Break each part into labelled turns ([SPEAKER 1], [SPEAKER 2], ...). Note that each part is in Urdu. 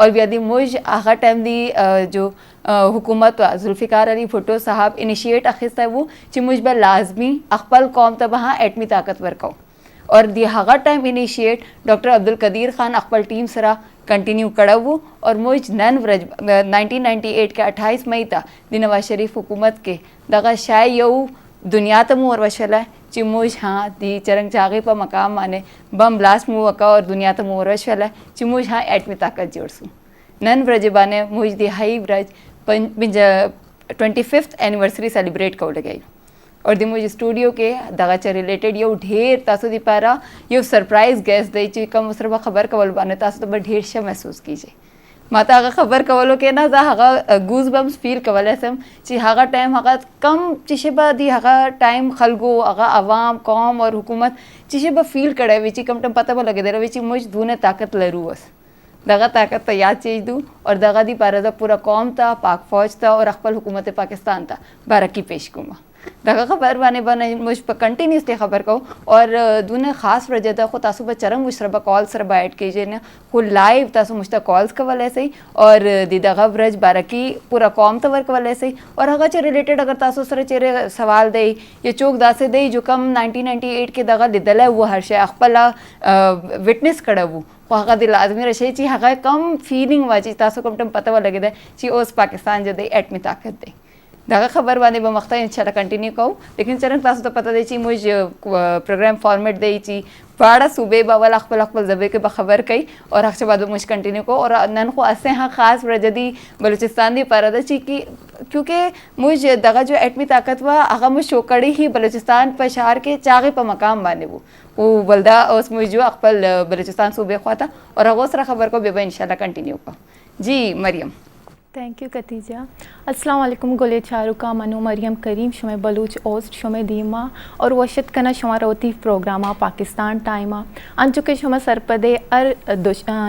[SPEAKER 1] اور بیادی مجھ آخر ٹائم دی جو حکومت ذوالفقار علی بھٹو صاحب انیشیٹ اخیستہ ہے وہ چی مجھ بہ لازمی اخپل قوم تبہاں ایٹمی طاقتور کو اور دی ہاغا time initiate doctor Abdul Qadeer Khan اخپل ٹیم سرا کنٹینیو کڑو اور مجھ نن ورج 1998 کے 28 مئی تا دی نواز شریف حکومت کے دغا شائع یو دنیا تمو اور وشل ہے چی مجھ ہاں دی چرنگ چاغی پا مقام مانے بم بلاسٹ مو وکا اور دنیا تمو اور وشل ہے چی مجھ ہاں ایٹمی طاقت جوڑ سوں نن ورج بانے مجھ دی ہائی ورج 25th اینیورسری سیلیبریٹ کو لگئی اور دی مجھ اسٹوڈیو کے دغا چا ریلیٹڈ یو ڈھیر تاسو دی پارا یو سرپرائز گیس دی چی کم اسربا خبر کول بانے تاسو تو بڑھ ڈھیر شا محسوس کیجئے ماتا آگا خبر کولو کے نا دا آگا گوز بمس فیل کولے سم چی آگا ٹائم آگا کم چیشے با دی آگا ٹائم خلگو آگا عوام قوم اور حکومت چیشے با فیل کڑے وی چی کم ٹائم پتہ با لگے دے رہا وی چی مجھ دونے طاقت لرو اس دغا طاقت تا یاد چیز دوں اور دغا دی پارا دا پورا قوم تا پاک فوج تا اور اخپل حکومت پاکستان تا بارکی پیش کما دغا خبر بانے بانے مجھ پا کنٹینیوسلی خبر کو اور دونے خاص وجہ دا خود تاسو با چرنگ مجھ سربا کال سربا ایڈ کیجئے نا خود لائیو تاسو مجھ تا کالز کول ایسے اور دی دغا ورج بارکی پورا قوم تا ور کول ایسے اور اگا چا ریلیٹڈ اگر تاسو سر چیرے سوال دے یا چوک دا سے دے جو کم 1998 کے دغا لیدل ہے وہ ہر شے اخپلا وٹنس کڑا وہ وہاں دی لازمی رشے چی ہاں کم فیلنگ واچی تاسو کم ٹم پتہ لگے دے چی اوس پاکستان جو دے ایٹمی طاقت دے دغا خبر بانے بمختہ انشاءاللہ کنٹینیو کہو لیکن چرنگ تاسو تو پتہ دے چی مجھ پروگرام فارمیٹ دے چی باڑا صوبے باول اخپل زبے کے بخبر کئی اور اخچہ بعد مجھ کنٹینیو کو اور نن خو اسے ہاں خاص رجدی بلوچستان دی پارا دا چی کی کیونکہ مجھ دغا جو ایٹمی طاقت وا آغا مجھ شوکڑی ہی بلوچستان پشار کے چاغی پا مقام بانے وہ بلدہ اس مجھ جو اخپل بلوچستان صوبے خواتا اور اغوصرہ خبر کو بے با انشاءاللہ کنٹینیو کا جی مریم
[SPEAKER 2] تھینک یو کتیجہ السلام علیکم گلے چارکا منو مریم کریم شمع بلوچ اوسٹ شمع دیما اور وشت کنا شمع روتی پروگراما پاکستان ٹائما انچکے شمع سرپدے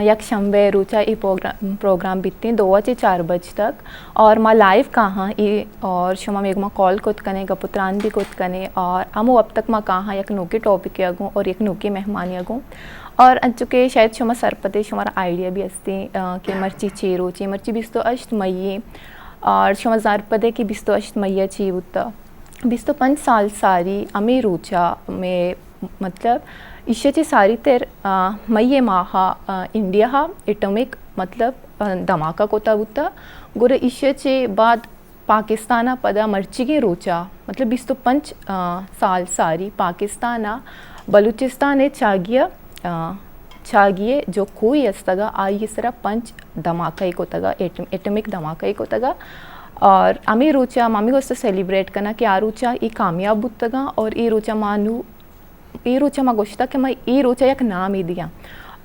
[SPEAKER 2] یک شنبے روچا ای پروگرام بیتیں 2 سے 4 بج تک اور ما لائیو کہاں ای اور شمع میگما کال کت کنے گا پتران بھی کت کنے اور ہمو اب تک ما کہاں یک نوکی ٹاپک اگوں اور یک نوکی مہمانی اگوں اور انچکے شاید شما سرپدے شمارا آئیڈیا بھی ہستے کہ مرچی چیرو چی مرچی 28 مئی اور شما زارپدے کی 28 مئی چی ہوتا 25 سال ساری امی روچا میں مطلب ایشہ چی ساری تیر مئی ماہا انڈیا ہا ایٹمک مطلب دھماکہ کوتا ہوتا گورے ایشہ چی بعد پاکستانہ پدا مرچی کی روچا مطلب 25 سال ساری پاکستانہ بلوچستان چاگیے جو کوئی استگا آئی سرا 5 دھماکہ کو تگا ایٹمک دھماکہ کو تگا اور امی روچا مامی کو اس سے سیلیبریٹ کرنا کہ آروچا ای کامیاب بودتگا اور ای روچا ما گوشتا کہ میں ای روچا یک نام ہی دیا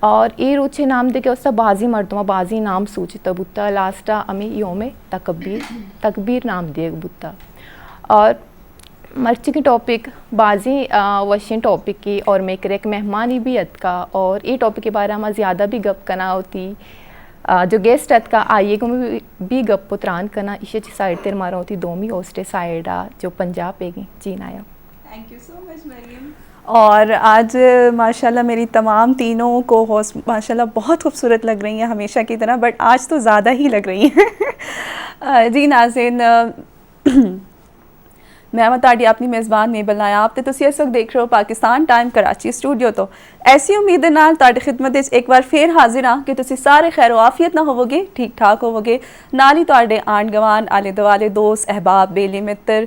[SPEAKER 2] اور ای روچے نام دے کے اس سے بازی مردمہ بازی نام سوچتا بودتا لاسٹا امی یوم تکبیر نام دے بودتا اور مرچی کی ٹاپک بازی وشین ٹاپک کی اور میکر ایک مہمانی بھی ات کا اور یہ ٹاپک کے بارے میں زیادہ بھی گپ کنا ہوتی جو گیسٹ ات کا آئیے گو میں بھی گپ پتران کنا اسے چی سائڈ تیر مارا ہوتی دومی ہوسٹے سائڈا جو پنجاب پہ گی جی نایا
[SPEAKER 3] تھینک یو سو مچ مریم اور آج ماشاءاللہ میری تمام تینوں کو ہوسٹ ماشاءاللہ بہت خوبصورت لگ رہی ہیں ہمیشہ کی طرح بٹ آج تو زیادہ ہی لگ رہی ہیں جی ناظرین میں تاڑی اپنی میزبان میں بلایا آپ تے اس وقت دیکھ رہے ہو پاکستان ٹائم کراچی اسٹوڈیو تو ایسی امید نال تاڑی خدمت ایک بار پھر حاضر ہاں کہ تسی سارے خیر و عافیت نہ ہوو گے ٹھیک ٹھاک ہوو گے نال ہی تاڑے آنڈ گوان آلے دوالے دوست احباب بیلی متر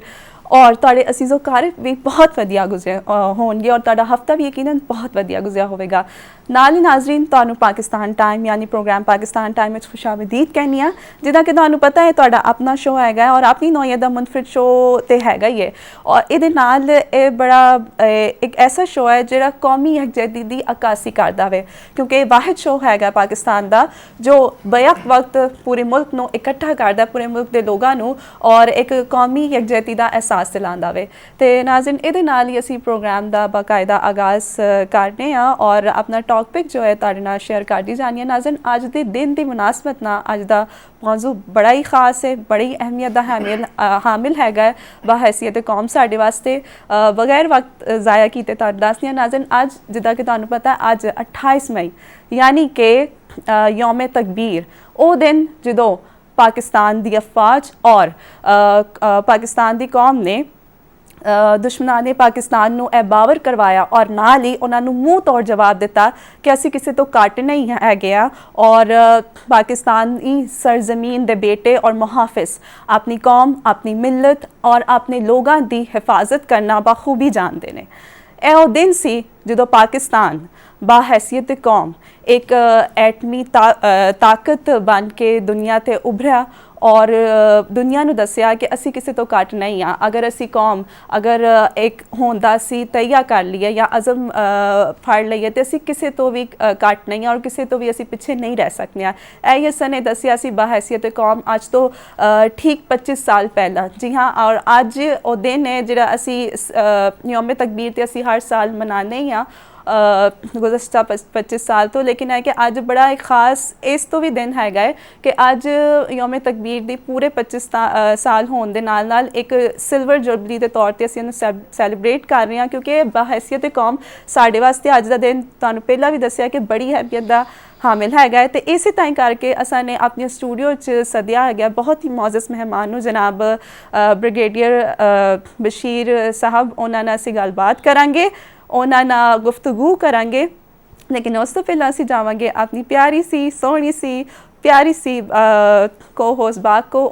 [SPEAKER 3] اور تاڑے عزیز و قارب بھی بہت ودیا گزرے ہون گے اور تاڑا ہفتہ بھی یقیناً بہت ودیا گزریا ہوئے گا نالی ناظرین تانوں پاکستان ٹائم یعنی پروگرام پاکستان ٹائم میں خوش آمدید کہنی ہے جدا کہ تانوں پتہ ہے تاڑا اپنا شو ہے گا اور اپنی نوعیت دا منفرد شو تے ہے گا یہ اور ادھے نال بڑا ایک ایسا شو ہے جڑا قومی یکجہتی دی عکاسی کردا ہوئے کیونکہ واحد شو ہے گا پاکستان دا جو بیک وقت پورے ملک نو اکٹھا کردا پورے ملک دے لوگاں نو اور ایک قومی یکجہتی دا احساس ਅਹਿਸਾਸ ਦਿਲਾਉਂਦਾ ਵੇ। ਤੇ ਨਾਜ਼ਰੀਨ ਇਹਦੇ ਨਾਲ ਹੀ ਅਸੀਂ ਪ੍ਰੋਗਰਾਮ ਦਾ ਬਾਕਾਇਦਾ ਆਗਾਜ਼ ਕਰਨੇ ਆ ਔਰ ਆਪਣਾ ਟੌਪਿਕ ਜੋ ਹੈ ਤੁਹਾਡੇ ਨਾਲ ਸ਼ੇਅਰ ਕਰਦੀ ਜਾਣੀ ਹੈ। ਨਾਜ਼ਰੀਨ ਅੱਜ ਦੇ ਦਿਨ ਦੀ ਮੁਨਾਸਬਤ ਨਾਲ ਅੱਜ ਦਾ ਮੌਜੂ ਬੜਾ ਹੀ ਖਾਸ ਹੈ, ਬੜੀ ਅਹਿਮੀਅਤ ਦਾ ਹਾਮਿਲ ਹੈਗਾ ਬਾਹੈਸੀਅਤ ਕੌਮ ਸਾਡੇ ਵਾਸਤੇ। ਬਗੈਰ ਵਕਤ ਜ਼ਾਇਆ ਕੀਤੇ ਤੁਹਾਨੂੰ ਦੱਸਦੀ ਹਾਂ ਨਾਜ਼ਰੀਨ, ਅੱਜ ਜਿੱਦਾਂ ਕਿ ਤੁਹਾਨੂੰ ਪਤਾ ਅੱਜ 28 ਮਈ ਯਾਨੀ ਕਿ ਯੌਮ ਤਕਬੀਰ, ਉਹ ਦਿਨ ਜਦੋਂ ਪਾਕਿਸਤਾਨ ਦੀ ਅਫਵਾਜ ਔਰ ਪਾਕਿਸਤਾਨ ਦੀ ਕੌਮ ਨੇ ਦੁਸ਼ਮਣਾਂ ਨੇ ਪਾਕਿਸਤਾਨ ਨੂੰ ਇਹ ਬਾਵਰ ਕਰਵਾਇਆ ਔਰ ਨਾਲ ਹੀ ਉਹਨਾਂ ਨੂੰ ਮੂੰਹ ਤੋੜ ਜਵਾਬ ਦਿੱਤਾ ਕਿ ਅਸੀਂ ਕਿਸੇ ਤੋਂ ਘੱਟ ਨਹੀਂ ਹੈਗੇ ਆ ਔਰ ਪਾਕਿਸਤਾਨੀ ਸਰਜ਼ਮੀਨ ਦੇ ਬੇਟੇ ਔਰ ਮੁਹਾਫਿਜ਼ ਆਪਣੀ ਕੌਮ, ਆਪਣੀ ਮਿਲਤ ਔਰ ਆਪਣੇ ਲੋਕਾਂ ਦੀ ਹਿਫਾਜ਼ਤ ਕਰਨਾ ਬਾਖੂਬੀ ਜਾਣਦੇ ਨੇ। ਇਹ ਉਹ ਦਿਨ ਸੀ ਜਦੋਂ ਪਾਕਿਸਤਾਨ ਬਾਹੈਸੀਅਤ ਕੌਮ ਇੱਕ ਐਟਮੀ ਤਾਕਤ ਬਣ ਕੇ ਦੁਨੀਆ 'ਤੇ ਉਭਰਿਆ ਔਰ ਦੁਨੀਆ ਨੂੰ ਦੱਸਿਆ ਕਿ ਅਸੀਂ ਕਿਸੇ ਤੋਂ ਘੱਟ ਨਹੀਂ ਹਾਂ। ਅਗਰ ਅਸੀਂ ਕੌਮ ਅਗਰ ਇੱਕ ਹੋਂਦਾ ਸੀ ਤਈਆ ਕਰ ਲਈਏ ਜਾਂ ਅਜ਼ਮ ਫੜ ਲਈਏ ਤੇ ਅਸੀਂ ਕਿਸੇ ਤੋਂ ਵੀ ਘੱਟ ਨਹੀਂ ਹਾਂ ਔਰ ਕਿਸੇ ਤੋਂ ਵੀ ਅਸੀਂ ਪਿੱਛੇ ਨਹੀਂ ਰਹਿ ਸਕਦੇ ਹਾਂ। ਇਹ ਅਸਾਂ ਨੇ ਦੱਸਿਆ ਸੀ ਬਾਹੈਸੀਅਤ ਕੌਮ ਅੱਜ ਤੋਂ ਠੀਕ 25 ਸਾਲ ਪਹਿਲਾਂ। ਜੀ ਹਾਂ, ਔਰ ਅੱਜ ਉਹ ਦਿਨ ਹੈ ਜਿਹੜਾ ਅਸੀਂ ਯੌਮ ਤਕਬੀਰ ਤੇ ਅਸੀਂ ਹਰ ਸਾਲ ਮਨਾਉਂਦੇ ਹੀ ਹਾਂ ਗੁਜ਼ਸ਼ਤਾ 25 ਸਾਲ ਤੋਂ। ਲੇਕਿਨ ਹੈ ਕਿ ਅੱਜ ਬੜਾ ਇੱਕ ਖਾਸ ਇਸ ਤੋਂ ਵੀ ਦਿਨ ਹੈਗਾ ਹੈ ਕਿ ਅੱਜ ਯੌਮ ਤਕਬੀਰ ਦੀ ਪੂਰੇ 25 ਸਾਲ ਹੋਣ ਦੇ ਨਾਲ ਨਾਲ ਇੱਕ ਸਿਲਵਰ ਜੁਬਲੀ ਦੇ ਤੌਰ 'ਤੇ ਅਸੀਂ ਇਹਨੂੰ ਸੈਲੀਬ੍ਰੇਟ ਕਰ ਰਹੇ ਹਾਂ ਕਿਉਂਕਿ ਬਾਹੈਸੀਅਤ ਕੌਮ ਸਾਡੇ ਵਾਸਤੇ ਅੱਜ ਦਾ ਦਿਨ ਤੁਹਾਨੂੰ ਪਹਿਲਾਂ ਵੀ ਦੱਸਿਆ ਕਿ ਬੜੀ ਅਹਿਮੀਅਤ ਦਾ ਹਾਮਿਲ ਹੈਗਾ ਹੈ। ਤੇ ਇਸੇ ਤਰ੍ਹਾਂ ਕਰਕੇ ਅਸਾਂ ਨੇ ਆਪਣੇ ਸਟੂਡੀਓ 'ਚ ਸੱਦਿਆ ਹੈਗਾ ਬਹੁਤ ਹੀ ਮੌਜਜ਼ ਮਹਿਮਾਨ ਨੂੰ, ਜਨਾਬ ਬ੍ਰਿਗੇਡੀਅਰ ਬਸ਼ੀਰ ਸਾਹਿਬ। ਉਹਨਾਂ ਨਾਲ ਅਸੀਂ ਗੱਲਬਾਤ ਕਰਾਂਗੇ, ਉਹਨਾਂ ਨਾਲ ਗੁਫ਼ਤਗੂ ਕਰਾਂਗੇ। ਲੇਕਿਨ ਉਸ ਤੋਂ ਪਹਿਲਾਂ ਅਸੀਂ ਜਾਵਾਂਗੇ ਆਪਣੀ ਪਿਆਰੀ ਸੀ ਸੋਹਣੀ ਸੀ ਪਿਆਰੀ ਸੀ ਕੋ ਹੋਸਟ ਬਾਗ ਕੋ,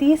[SPEAKER 4] 30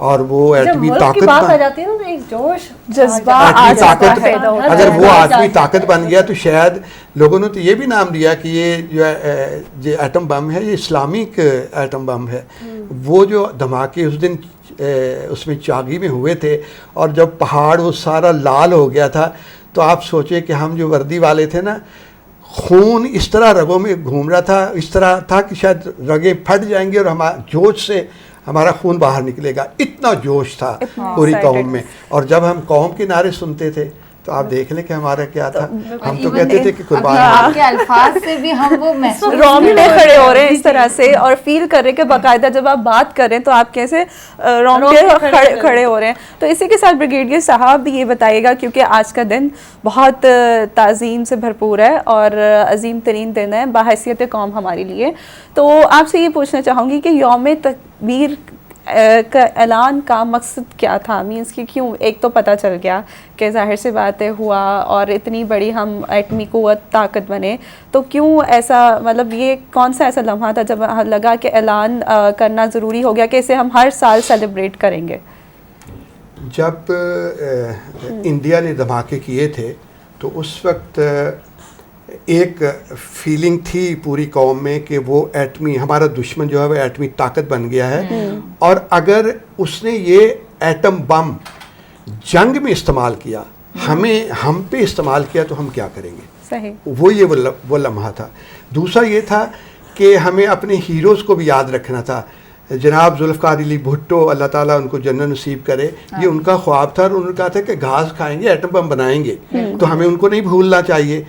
[SPEAKER 5] اور وہ
[SPEAKER 4] جب
[SPEAKER 5] ایٹمی
[SPEAKER 4] ملک کی بات آ
[SPEAKER 5] طاقت
[SPEAKER 4] جاتی ہے نا تو ایک جوش
[SPEAKER 3] جذبہ
[SPEAKER 5] ایٹمی
[SPEAKER 3] آ جاتا
[SPEAKER 5] طاقت
[SPEAKER 3] ہے.
[SPEAKER 5] اگر وہ ایٹمی طاقت بن گیا تو شاید لوگوں نے تو یہ بھی نام دیا کہ یہ جو ایٹم بم ہے یہ اسلامک ایٹم بم ہے. وہ جو دھماکے اس دن اس میں چاغی میں ہوئے تھے اور جب پہاڑ وہ سارا لال ہو گیا تھا تو آپ سوچیں کہ ہم جو وردی والے تھے نا خون اس طرح رگوں میں گھوم رہا تھا, اس طرح تھا کہ شاید رگیں پھٹ جائیں گے اور ہمارا جوش سے ہمارا خون باہر نکلے گا. اتنا جوش تھا پوری قوم میں. اور جب ہم قوم کے نعرے سنتے تھے تو آپ دیکھ لیں کہ ہمارا کیا تھا. ہم تو کہتے تھے کہ قربان
[SPEAKER 1] آپ کے الفاظ سے بھی ہم وہ محسوس
[SPEAKER 3] رونگٹے کھڑے ہو رہے ہیں اس طرح سے اور فیل کر رہے ہیں کہ باقاعدہ جب آپ بات کر رہے ہیں تو آپ کیسے رونگٹے کھڑے ہو رہے ہیں. تو اسی کے ساتھ بریگیڈیئر صاحب بھی یہ بتائیے گا, کیونکہ آج کا دن بہت تعظیم سے بھرپور ہے اور عظیم ترین دن ہے بحیثیت قوم ہمارے لیے. تو آپ سے یہ پوچھنا چاہوں گی کہ یوم تکبیر کا اعلان کا مقصد کیا تھا؟ مینس کہ کیوں, ایک تو پتہ چل گیا کہ ظاہر سے بات ہے ہوا اور اتنی بڑی ہم ایٹمی قوت طاقت بنے, تو کیوں ایسا, مطلب یہ کون سا ایسا لمحہ تھا جب لگا کہ اعلان کرنا ضروری ہو گیا کہ اسے ہم ہر سال سیلیبریٹ کریں گے؟
[SPEAKER 5] جب انڈیا نے دھماکے کیے تھے تو اس وقت ایک فیلنگ تھی پوری قوم میں کہ وہ ایٹمی, ہمارا دشمن جو ہے وہ ایٹمی طاقت بن گیا ہے اور اگر اس نے یہ ایٹم بم جنگ میں استعمال کیا, ہم پہ استعمال کیا تو ہم کیا کریں گے.
[SPEAKER 3] صحیح,
[SPEAKER 5] وہ لمحہ تھا. دوسرا یہ تھا کہ ہمیں اپنے ہیروز کو بھی یاد رکھنا تھا. جناب ذوالفقار علی بھٹو اللہ تعالیٰ ان کو جنت نصیب کرے, یہ ان کا خواب تھا اور انہوں نے کہا تھا کہ گھاس کھائیں گے ایٹم بم بنائیں گے, تو ہمیں ان کو نہیں بھولنا چاہیے.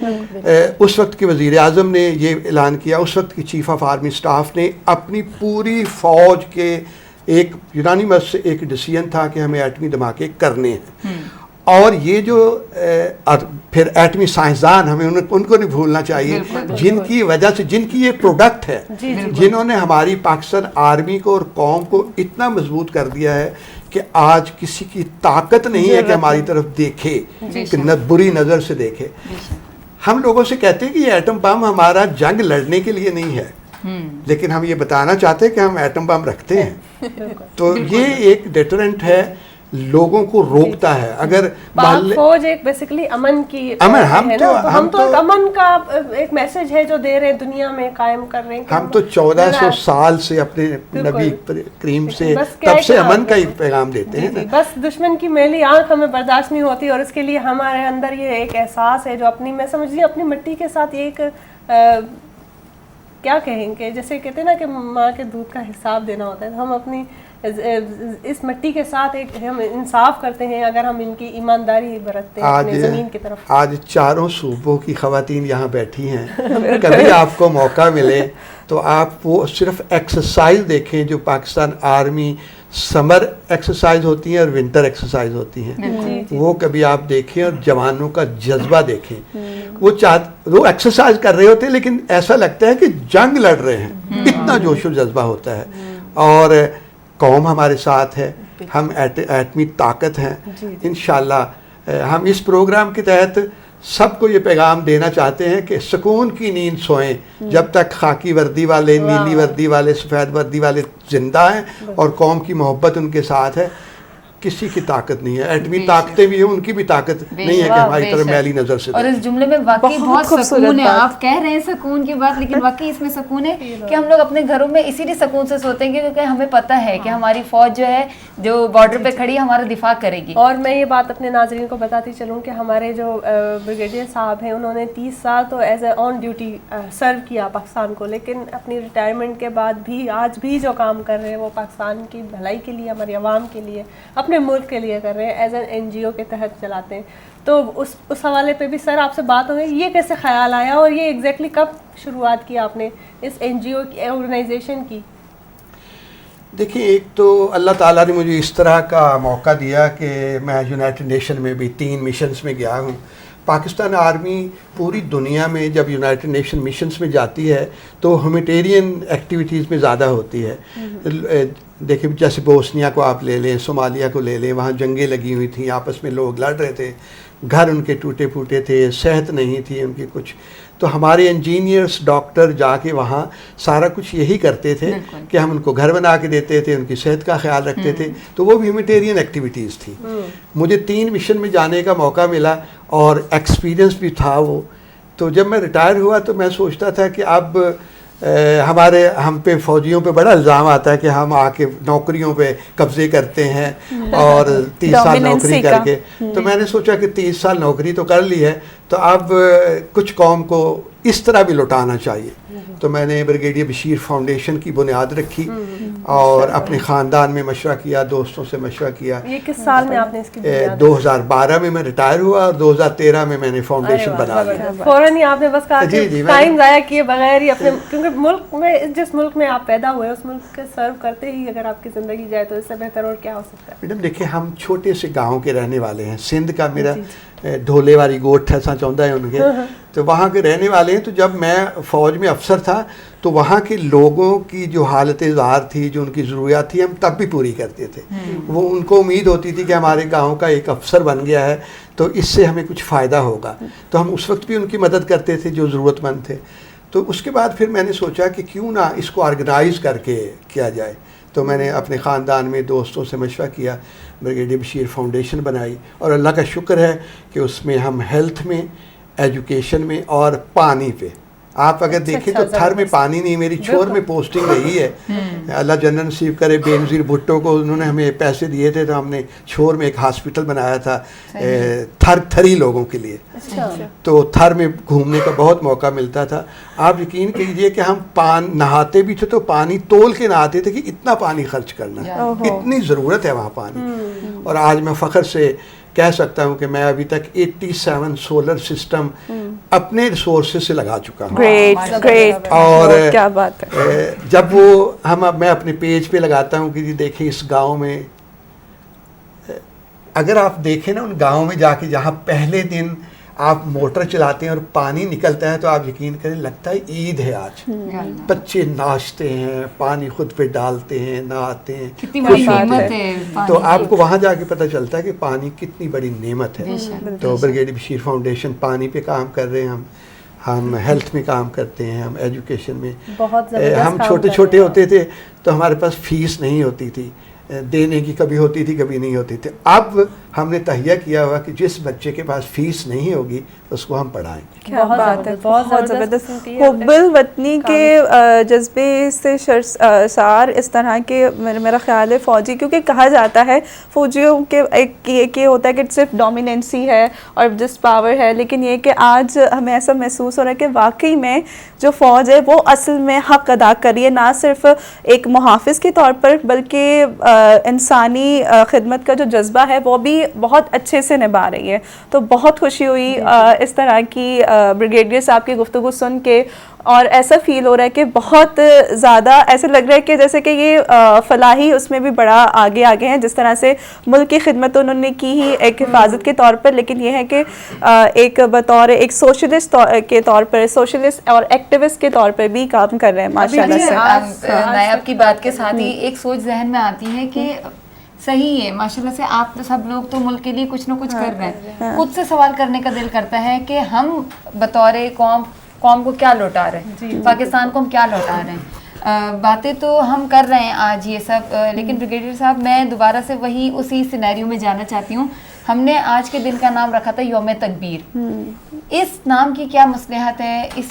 [SPEAKER 5] اس وقت کے وزیر اعظم نے یہ اعلان کیا, اس وقت کی چیف آف آرمی سٹاف نے اپنی پوری فوج کے ایک یونانیمس ایک ڈیسیژن تھا کہ ہمیں ایٹمی دھماکے کرنے ہیں. اور یہ جو پھر ایٹمی سائنسدان, ہمیں ان کو نہیں بھولنا چاہیے جن کی وجہ سے, جن کی یہ پروڈکٹ ہے, جنہوں نے ہماری پاکستان آرمی کو اور قوم کو اتنا مضبوط کر دیا ہے کہ آج کسی کی طاقت نہیں ہے کہ ہماری طرف دیکھے, کہ بری نظر سے دیکھے. ہم لوگوں سے کہتے ہیں کہ یہ ایٹم بم ہمارا جنگ لڑنے کے لیے نہیں ہے, لیکن ہم یہ بتانا چاہتے ہیں کہ ہم ایٹم بم رکھتے ہیں. تو یہ ایک ڈیٹرنٹ ہے, لوگوں کو روکتا ہے. اگر
[SPEAKER 4] فوج ایک بیسیکلی امن کی ہم تو ایک امن کا ایک میسج ہے جو دے رہے ہیں دنیا میں, قائم کر رہے ہیں.
[SPEAKER 5] ہم تو 1400 سال سے اپنے نبی کریم سے تب سے امن کا ایک پیغام دیتے ہیں.
[SPEAKER 4] بس دشمن کی میلی آنکھ ہمیں برداشت نہیں ہوتی, اور اس کے لیے ہمارے اندر یہ ایک احساس ہے جو اپنی, میں سمجھ رہی اپنی مٹی کے ساتھ یہ ایک کیا کہیں گے, جیسے کہتے ہیں نا کہ ماں کے دودھ کا حساب دینا ہوتا ہے, ہم اپنی اس مٹی کے ساتھ ایک ہم انصاف کرتے ہیں اگر ہم ان کی ایمانداری برتتے ہیں اپنی زمین کی طرف.
[SPEAKER 5] آج چاروں صوبوں کی خواتین یہاں بیٹھی ہیں, کبھی آپ کو موقع ملے تو آپ وہ صرف ایکسرسائز دیکھیں جو پاکستان آرمی سمر ایکسرسائز ہوتی ہیں اور ونٹر ایکسرسائز ہوتی ہیں, وہ کبھی آپ دیکھیں اور جوانوں کا جذبہ دیکھیں. وہ ایکسرسائز کر رہے ہوتے ہیں لیکن ایسا لگتا ہے کہ جنگ لڑ رہے ہیں, اتنا جوش و جذبہ ہوتا ہے. اور قوم ہمارے ساتھ ہے, ہم ایٹمی طاقت ہیں. انشاءاللہ ہم اس پروگرام کے تحت سب کو یہ پیغام دینا چاہتے ہیں کہ سکون کی نیند سوئیں جب تک خاکی وردی والے, نیلی وردی والے, سفید وردی والے زندہ ہیں اور قوم کی محبت ان کے ساتھ ہے. کسی کی طاقت نہیں ہے, ایٹمی طاقتیں بھی ہیں, ان کی بھی طاقت نہیں ہے کہ ہماری طرف میلی نظر سے.
[SPEAKER 1] اور اس جملے میں واقعی بہت سکون ہے. آپ کہہ رہے ہیں سکون کی بات, لیکن واقعی اس میں سکون ہے کہ ہم لوگ اپنے گھروں میں اسی لیے سکون سے سوتے ہیں کیونکہ ہمیں پتہ ہے کہ ہماری فوج جو ہے جو بارڈر پہ کھڑی ہے ہمارا دفاع کرے گی.
[SPEAKER 4] اور میں یہ بات اپنے ناظرین کو بتاتی چلوں کہ ہمارے جو بریگیڈیئر صاحب ہیں انہوں نے 30 سال تو ایز اے آن ڈیوٹی سرو کیا پاکستان کو, لیکن اپنی ریٹائرمنٹ کے بعد بھی آج بھی جو کام کر رہے ہیں وہ پاکستان کی بھلائی کے لیے, ہماری عوام کے لیے, اپنے ملک کے لیے کر رہے ہیں, ایز این NGO کے تحت چلاتے ہیں. تو اس حوالے پہ بھی سر آپ سے بات ہو گئی, یہ کیسے خیال آیا اور یہ ایگزیکٹلی کب شروعات کی آپ نے اس NGO کی آرگنائزیشن کی؟
[SPEAKER 5] دیکھیں, ایک تو اللہ تعالیٰ نے مجھے اس طرح کا موقع دیا کہ میں یونائٹڈ نیشن میں بھی 3 مشنز میں گیا ہوں. پاکستان آرمی پوری دنیا میں جب یونائٹڈ نیشن مشنز میں جاتی ہے تو ہیومینٹیرین ایکٹیویٹیز میں زیادہ ہوتی ہے. دیکھیں جیسے بوسنیا کو آپ لے لیں, صومالیہ کو لے لیں, وہاں جنگیں لگی ہوئی تھیں, آپس میں لوگ لڑ رہے تھے, گھر ان کے ٹوٹے پھوٹے تھے, صحت نہیں تھی ان کی کچھ. تو ہمارے انجینئرس ڈاکٹر جا کے وہاں سارا کچھ یہی کرتے تھے کہ ہم ان کو گھر بنا کے دیتے تھے, ان کی صحت کا خیال رکھتے تھے, تو وہ بھی ہیومینٹیرین ایکٹیویٹیز تھی. مجھے 3 مشن میں جانے کا موقع ملا اور ایکسپیرینس بھی تھا وہ. تو جب میں ریٹائر ہوا تو میں سوچتا تھا کہ اب ہم پہ فوجیوں پہ بڑا الزام آتا ہے کہ ہم آ کے نوکریوں پہ قبضے کرتے ہیں اور 30 سال نوکری کر کے. تو میں نے سوچا کہ 30 سال نوکری تو کر لی ہے, تو اب کچھ قوم کو اس طرح بھی لوٹانا چاہیے. تو میں نے بریگیڈیئر بشیر فاؤنڈیشن کی بنیاد رکھی اور اپنے خاندان میں مشورہ کیا, دوستوں سے مشورہ کیا.
[SPEAKER 4] یہ کس سال میں آپ نے اس کی
[SPEAKER 5] 2012 میں میں ریٹائر ہوا اور 2013 میں میں نے فاؤنڈیشن بنا لیا.
[SPEAKER 4] فوراً ہی آپ نے بس کہا کہ ٹائم ضائع کیے بغیر ہی اپنے, کیونکہ ملک میں جس ملک میں آپ پیدا ہوئے اس ملک کے سرو کرتے ہی اگر آپ کی زندگی جائے تو اس سے بہتر اور کیا ہو سکتا ہے.
[SPEAKER 5] میڈم دیکھیں, ہم چھوٹے سے گاؤں کے رہنے والے ہیں. سندھ کا میرا ڈھولے والی گوٹھ ایسا چاہتا ہے ان کے, تو وہاں کے رہنے والے ہیں. تو جب میں فوج میں افسر تھا تو وہاں کے لوگوں کی جو حالت ظاہر تھی, جو ان کی ضروریات تھی, ہم تب بھی پوری کرتے تھے. وہ ان کو امید ہوتی تھی کہ ہمارے گاؤں کا ایک افسر بن گیا ہے تو اس سے ہمیں کچھ فائدہ ہوگا, تو ہم اس وقت بھی ان کی مدد کرتے تھے جو ضرورت مند تھے. تو اس کے بعد پھر میں نے سوچا کہ کیوں نہ اس کو آرگنائز کر کے کیا جائے. تو میں نے اپنے خاندان میں دوستوں سے مشورہ کیا, بریگیڈیئر بشیر فاؤنڈیشن بنائی, اور اللہ کا شکر ہے کہ اس میں ہم ہیلتھ میں, ایجوکیشن میں اور پانی پہ, آپ اگر دیکھیں تو تھر میں پانی نہیں, میری چھور میں پوسٹنگ رہی ہے. اللہ جنت نصیب کرے, بے نظیر بھٹو کو انہوں نے ہمیں پیسے دیے تھے تو ہم نے چھور میں ایک ہاسپٹل بنایا تھا تھری لوگوں کے لیے. تو تھر میں گھومنے کا بہت موقع ملتا تھا. آپ یقین کیجئے کہ ہم نہاتے بھی تھے تو پانی تول کے نہاتے تھے کہ اتنا پانی خرچ کرنا ہے, اتنی ضرورت ہے وہاں پانی. اور آج میں فخر سے کہہ سکتا ہوں کہ میں ابھی تک 87 سولر سسٹم اپنے ریسورسز سے لگا چکا ہوں.
[SPEAKER 3] گریٹ. اور کیا بات ہے,
[SPEAKER 5] جب وہ میں اپنے پیج پہ لگاتا ہوں کہ دیکھیں اس گاؤں میں, اگر آپ دیکھیں نا ان گاؤں میں جا کے جہاں پہلے دن آپ موٹر چلاتے ہیں اور پانی نکلتا ہے تو آپ یقین کریں لگتا ہے عید ہے آج. بچے ناشتے ہیں, پانی خود پہ ڈالتے ہیں, نہاتے ہیں,
[SPEAKER 1] کتنی بڑی نعمت ہے.
[SPEAKER 5] تو آپ کو وہاں جا کے پتہ چلتا ہے کہ پانی کتنی بڑی نعمت ہے. تو بریگیڈیئر بشیر فاؤنڈیشن پانی پہ کام کر رہے ہیں, ہم ہیلتھ میں کام کرتے ہیں, ہم ایجوکیشن میں. ہم چھوٹے چھوٹے ہوتے تھے تو ہمارے پاس فیس نہیں ہوتی تھی, دینے کی کبھی ہوتی تھی کبھی نہیں ہوتی تھی. اب ہم نے تہیہ کیا ہوا کہ جس بچے کے پاس فیس نہیں ہوگی اس کو ہم پڑھائیں گے.
[SPEAKER 3] کیا بات ہے, بہت زبردست. حب الوطنی کے جذبے سے سار اس طرح کے میرا خیال ہے فوجی, کیونکہ کہا جاتا ہے فوجیوں کے ایک یہ ہوتا ہے کہ صرف ڈومیننسی ہے اور جس پاور ہے, لیکن یہ کہ آج ہمیں ایسا محسوس ہو رہا ہے کہ واقعی میں جو فوج ہے وہ اصل میں حق ادا کر رہی ہے, نہ صرف ایک محافظ کے طور پر بلکہ انسانی خدمت کا جو جذبہ ہے وہ بھی بہت اچھے سے نبھا رہی ہے. تو بہت خوشی ہوئی اس طرح کی بریگیڈیئر صاحب کی گفتگو سن کے, اور ایسا فیل ہو رہا ہے کہ بہت زیادہ ایسے لگ رہا ہے کہ جیسے کہ یہ فلاحی اس میں بھی بڑا آگے ہیں, جس طرح سے ملک کی خدمت انہوں نے کی ہی ایک حفاظت کے طور پر, لیکن یہ ہے کہ ایک بطور ایک سوشلسٹ کے طور پر, سوشلسٹ اور ایکٹیوسٹ کے طور پر بھی کام کر رہے ہیں ماشاءاللہ سے.
[SPEAKER 1] نائب کی بات کے ساتھ ہی ایک سوچ ذہن میں آتی ہے کہ صحیح ہے ماشاءاللہ سے, آپ تو سب لوگ تو ملک کے لیے کچھ نہ کچھ کر رہے ہیں. خود سے سوال کرنے کا دل کرتا ہے کہ ہم بطور قوم کو کیا لوٹا رہے ہیں, پاکستان کو ہم کیا لوٹا رہے ہیں. باتیں تو ہم کر رہے ہیں آج یہ سب, لیکن بریگیڈیئر صاحب میں دوبارہ سے وہی اسی سینیریو میں جانا چاہتی ہوں. ہم نے آج کے دن کا نام رکھا تھا یوم تکبیر. اس نام کی کیا مصلحت ہے, اس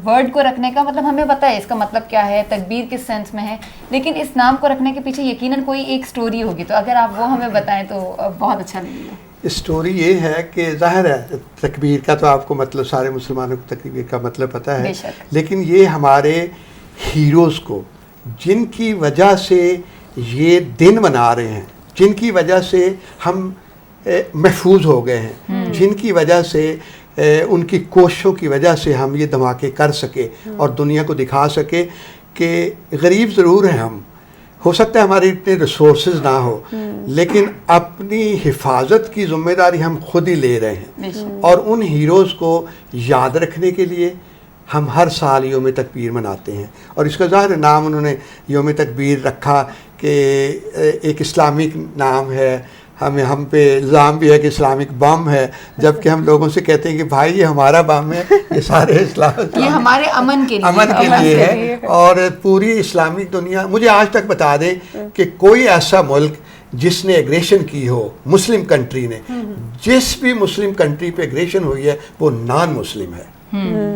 [SPEAKER 1] ورڈ کو رکھنے کا مطلب ہمیں پتہ ہے اس کا مطلب کیا ہے, تکبیر کس سینس میں ہے, لیکن اس نام کو رکھنے کے پیچھے یقیناً کوئی ایک سٹوری ہوگی, تو اگر آپ وہ ہمیں بتائیں تو بہت اچھا لگے گا.
[SPEAKER 5] اسٹوری یہ ہے کہ ظاہر ہے تکبیر کا تو آپ کو مطلب سارے مسلمانوں کو تکبیر کا مطلب پتہ ہے, لیکن یہ ہمارے ہیروز کو جن کی وجہ سے یہ دن منا رہے ہیں, جن کی وجہ سے ہم محفوظ ہو گئے ہیں, جن کی وجہ سے ان کی کوششوں کی وجہ سے ہم یہ دھماکے کر سکے اور دنیا کو دکھا سکے کہ غریب ضرور ہیں ہم, ہو سکتا ہے ہمارے اتنے ریسورسز نہ ہو, لیکن اپنی حفاظت کی ذمہ داری ہم خود ہی لے رہے ہیں. اور ان ہیروز کو یاد رکھنے کے لیے ہم ہر سال یوم تکبیر مناتے ہیں, اور اس کا ظاہر نام انہوں نے یوم تکبیر رکھا کہ ایک اسلامک نام ہے, ہم پہ الزام بھی ہے کہ اسلامک بم ہے، جبکہ ہم لوگوں سے کہتے ہیں کہ بھائی یہ ہمارا بم ہے، یہ سارے
[SPEAKER 1] یہ ہمارے امن کے
[SPEAKER 5] لیے ہے. اور پوری اسلامک دنیا، مجھے آج تک بتا دیں کہ کوئی ایسا ملک جس نے ایگریشن کی ہو مسلم کنٹری نے، جس بھی مسلم کنٹری پہ ایگریشن ہوئی ہے وہ نان مسلم ہے،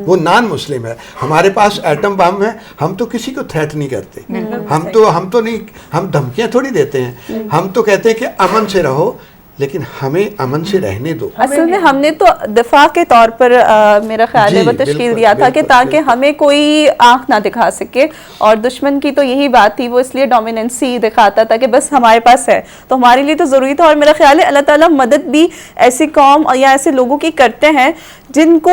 [SPEAKER 5] وہ نان مسلم ہے. ہمارے پاس ایٹم بم ہے، ہم تو کسی کو تھریٹ نہیں کرتے، ہم تو نہیں، ہم دھمکیاں تھوڑی دیتے ہیں، ہم تو کہتے ہیں کہ امن سے رہو، لیکن ہمیں امن سے رہنے دو.
[SPEAKER 3] اصل میں ہم نے تو دفاع کے طور پر میرا خیال ہے وہ تشکیل دیا تھا کہ تاکہ ہمیں کوئی آنکھ نہ دکھا سکے، اور دشمن کی تو یہی بات تھی، وہ اس لیے ڈومیننسی دکھاتا تھا کہ بس ہمارے پاس ہے، تو ہمارے لیے تو ضروری تھا. اور میرا خیال ہے اللہ تعالیٰ مدد بھی ایسی قوم یا ایسے لوگوں کی کرتے ہیں جن کو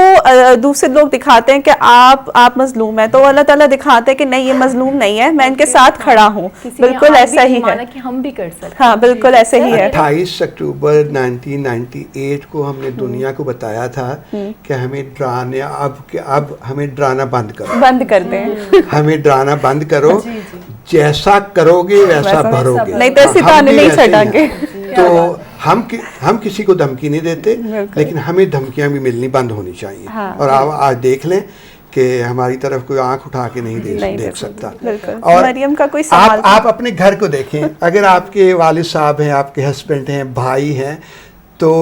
[SPEAKER 3] دوسرے لوگ دکھاتے ہیں کہ آپ مظلوم ہیں، تو اللہ تعالیٰ دکھاتے ہیں کہ نہیں یہ مظلوم نہیں ہے، میں ان کے ساتھ کھڑا ہوں. بالکل ایسا ہی ہے
[SPEAKER 2] کہ ہم بھی کر سکتے.
[SPEAKER 3] ہاں بالکل ایسے ہی ہے.
[SPEAKER 5] 28 اکتوبر 1998 کو ہم نے دنیا کو بتایا تھا کہ ہمیں ڈرانے، اب ہمیں ڈرانا بند
[SPEAKER 3] کر دیں،
[SPEAKER 5] ہمیں ڈرانا بند کرو، جیسا کرو گے ویسا بھرو گے،
[SPEAKER 3] نہیں تو ایسی تانے نہیں چھٹائیں گے.
[SPEAKER 5] تو ہم کسی کو دھمکی نہیں دیتے، لیکن ہمیں دھمکیاں بھی ملنی بند ہونی چاہیے. اور آپ آج دیکھ لیں کہ ہماری طرف کوئی آنکھ اٹھا کے نہیں دیکھ سکتا.
[SPEAKER 3] اور مریم کا کوئی سوال،
[SPEAKER 5] آپ اپنے گھر کو دیکھیں، اگر آپ کے والد صاحب ہیں، آپ کے ہسبینڈ ہیں، بھائی ہیں تو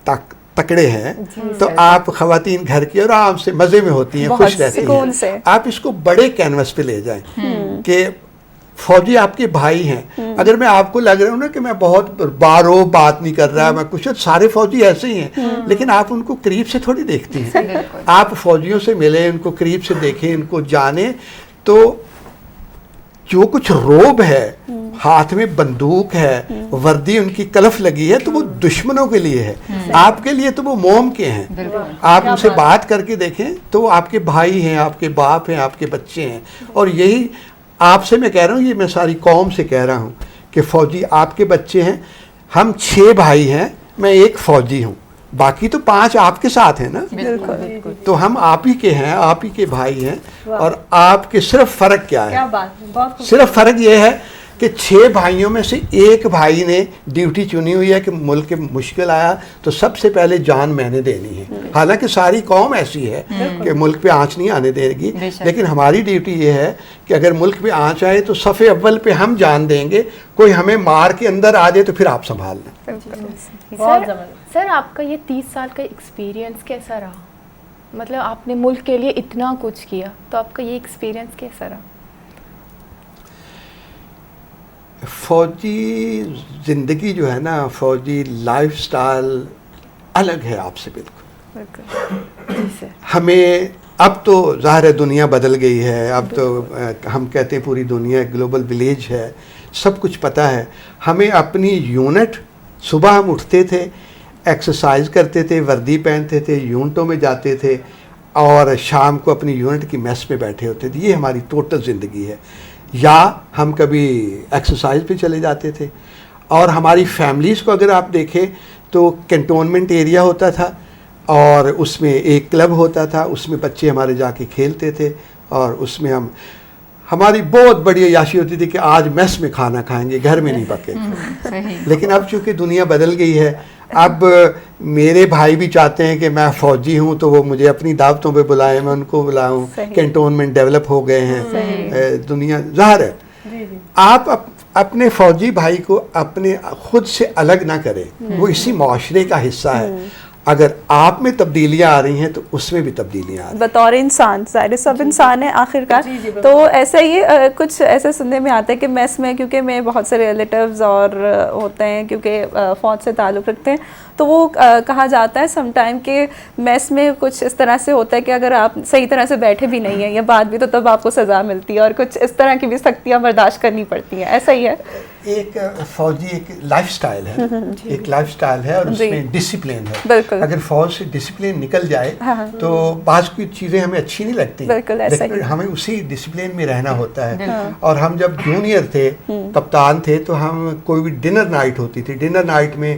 [SPEAKER 5] تکڑے ہیں، تو آپ خواتین گھر کی اور آرام سے مزے میں ہوتی ہیں، خوش رہتی ہیں. آپ اس کو بڑے کینوس پہ لے جائیں کہ فوجی آپ کے بھائی ہیں. اگر میں آپ کو لگ رہا ہوں نا کہ میں بہت بات نہیں کر رہا، میں کچھ، سارے فوجی ایسے ہی ہیں، لیکن آپ ان کو قریب سے تھوڑی دیکھتی ہیں. آپ فوجیوں سے ملیں، ان کو قریب سے دیکھیں، ان کو جانیں، تو جو کچھ روب ہے، ہاتھ میں بندوق ہے، وردی ان کی کلف لگی ہے، تو وہ دشمنوں کے لیے ہے. آپ کے لیے تو وہ موم کے ہیں. آپ ان سے بات کر کے دیکھیں تو وہ آپ کے بھائی ہیں، آپ کے باپ ہیں، آپ کے بچے ہیں. اور یہی آپ سے میں کہہ رہا ہوں، یہ میں ساری قوم سے کہہ رہا ہوں کہ فوجی آپ کے بچے ہیں. ہم 6 بھائی ہیں، میں ایک فوجی ہوں، باقی تو 5 آپ کے ساتھ ہیں نا. تو ہم آپ ہی کے ہیں، آپ ہی کے بھائی ہیں. اور آپ کے صرف فرق کیا ہے؟ صرف فرق یہ ہے کہ 6 بھائیوں میں سے ایک بھائی نے ڈیوٹی چنی ہوئی ہے کہ ملک کے مشکل آیا تو سب سے پہلے جان میں نے دینی ہے. حالانکہ ساری قوم ایسی ہے کہ ملک پہ آنچ نہیں آنے دے گی، لیکن ہماری ڈیوٹی یہ ہے کہ اگر ملک پہ آنچ آئے تو صف اول پہ ہم جان دیں گے. کوئی ہمیں مار کے اندر آ جائے تو پھر آپ سنبھال لیں.
[SPEAKER 2] سر آپ کا یہ 30 سال کا ایکسپیرینس کیسا رہا؟ مطلب آپ نے ملک کے لیے اتنا کچھ کیا، تو آپ کا یہ ایکسپیرینس کیسا رہا؟
[SPEAKER 5] فوجی زندگی جو ہے نا، فوجی لائف سٹائل الگ ہے آپ سے بالکل. ہمیں اب تو ظاہر ہے دنیا بدل گئی ہے، اب تو ہم کہتے ہیں پوری دنیا گلوبل ولیج ہے، سب کچھ پتہ ہے. ہمیں اپنی یونٹ، صبح ہم اٹھتے تھے، ایکسرسائز کرتے تھے، وردی پہنتے تھے، یونٹوں میں جاتے تھے، اور شام کو اپنی یونٹ کی میس میں بیٹھے ہوتے تھے. یہ ہماری ٹوٹل زندگی ہے. یا ہم کبھی ایکسرسائز پہ چلے جاتے تھے. اور ہماری فیملیز کو اگر آپ دیکھیں تو کینٹونمنٹ ایریا ہوتا تھا، اور اس میں ایک کلب ہوتا تھا، اس میں بچے ہمارے جا کے کھیلتے تھے، اور اس میں ہماری بہت بڑی عیاشی ہوتی تھی کہ آج میس میں کھانا کھائیں گے، گھر میں نہیں پکے. لیکن اب چونکہ دنیا بدل گئی ہے، اب میرے بھائی بھی چاہتے ہیں کہ میں فوجی ہوں تو وہ مجھے اپنی دعوتوں پہ بلائیں، میں ان کو بلاؤں. کینٹونمنٹ ڈیولپ ہو گئے ہیں، دنیا ظاہر ہے. آپ اپنے فوجی بھائی کو اپنے خود سے الگ نہ کریں، وہ اسی معاشرے کا حصہ ہے. اگر آپ میں تبدیلیاں آ رہی ہیں تو اس میں بھی تبدیلیاں آ رہی ہیں.
[SPEAKER 3] بطور انسان، ظاہر سب انسان ہیں آخر کار. تو ایسا ہی کچھ ایسے سننے میں آتا ہے کہ میس میں، کیونکہ میں بہت سے ریلیٹیوز اور ہوتے ہیں کیونکہ فوج سے تعلق رکھتے ہیں، تو وہ کہا جاتا ہے سم ٹائم کہ میس میں کچھ اس طرح سے ہوتا ہے کہ اگر آپ صحیح طرح سے بیٹھے بھی نہیں ہیں یا بات بھی، تو تب آپ کو سزا ملتی ہے، اور کچھ اس طرح کی بھی سختیاں برداشت کرنی پڑتی ہیں. ایسا ہی ہے.
[SPEAKER 5] ایک فوجی ایک لائف سٹائل ہے، ایک لائف سٹائل ہے، اور اس میں ڈسپلن ہے.
[SPEAKER 3] بالکل.
[SPEAKER 5] اگر فوج سے ڈسپلن نکل جائے تو بعض کوئی چیزیں ہمیں اچھی نہیں لگتی، لیکن ہمیں اسی ڈسپلن میں رہنا ہوتا ہے. اور ہم جب جونیئر تھے، کپتان تھے، تو ہم کوئی بھی ڈنر نائٹ ہوتی تھی، ڈنر نائٹ میں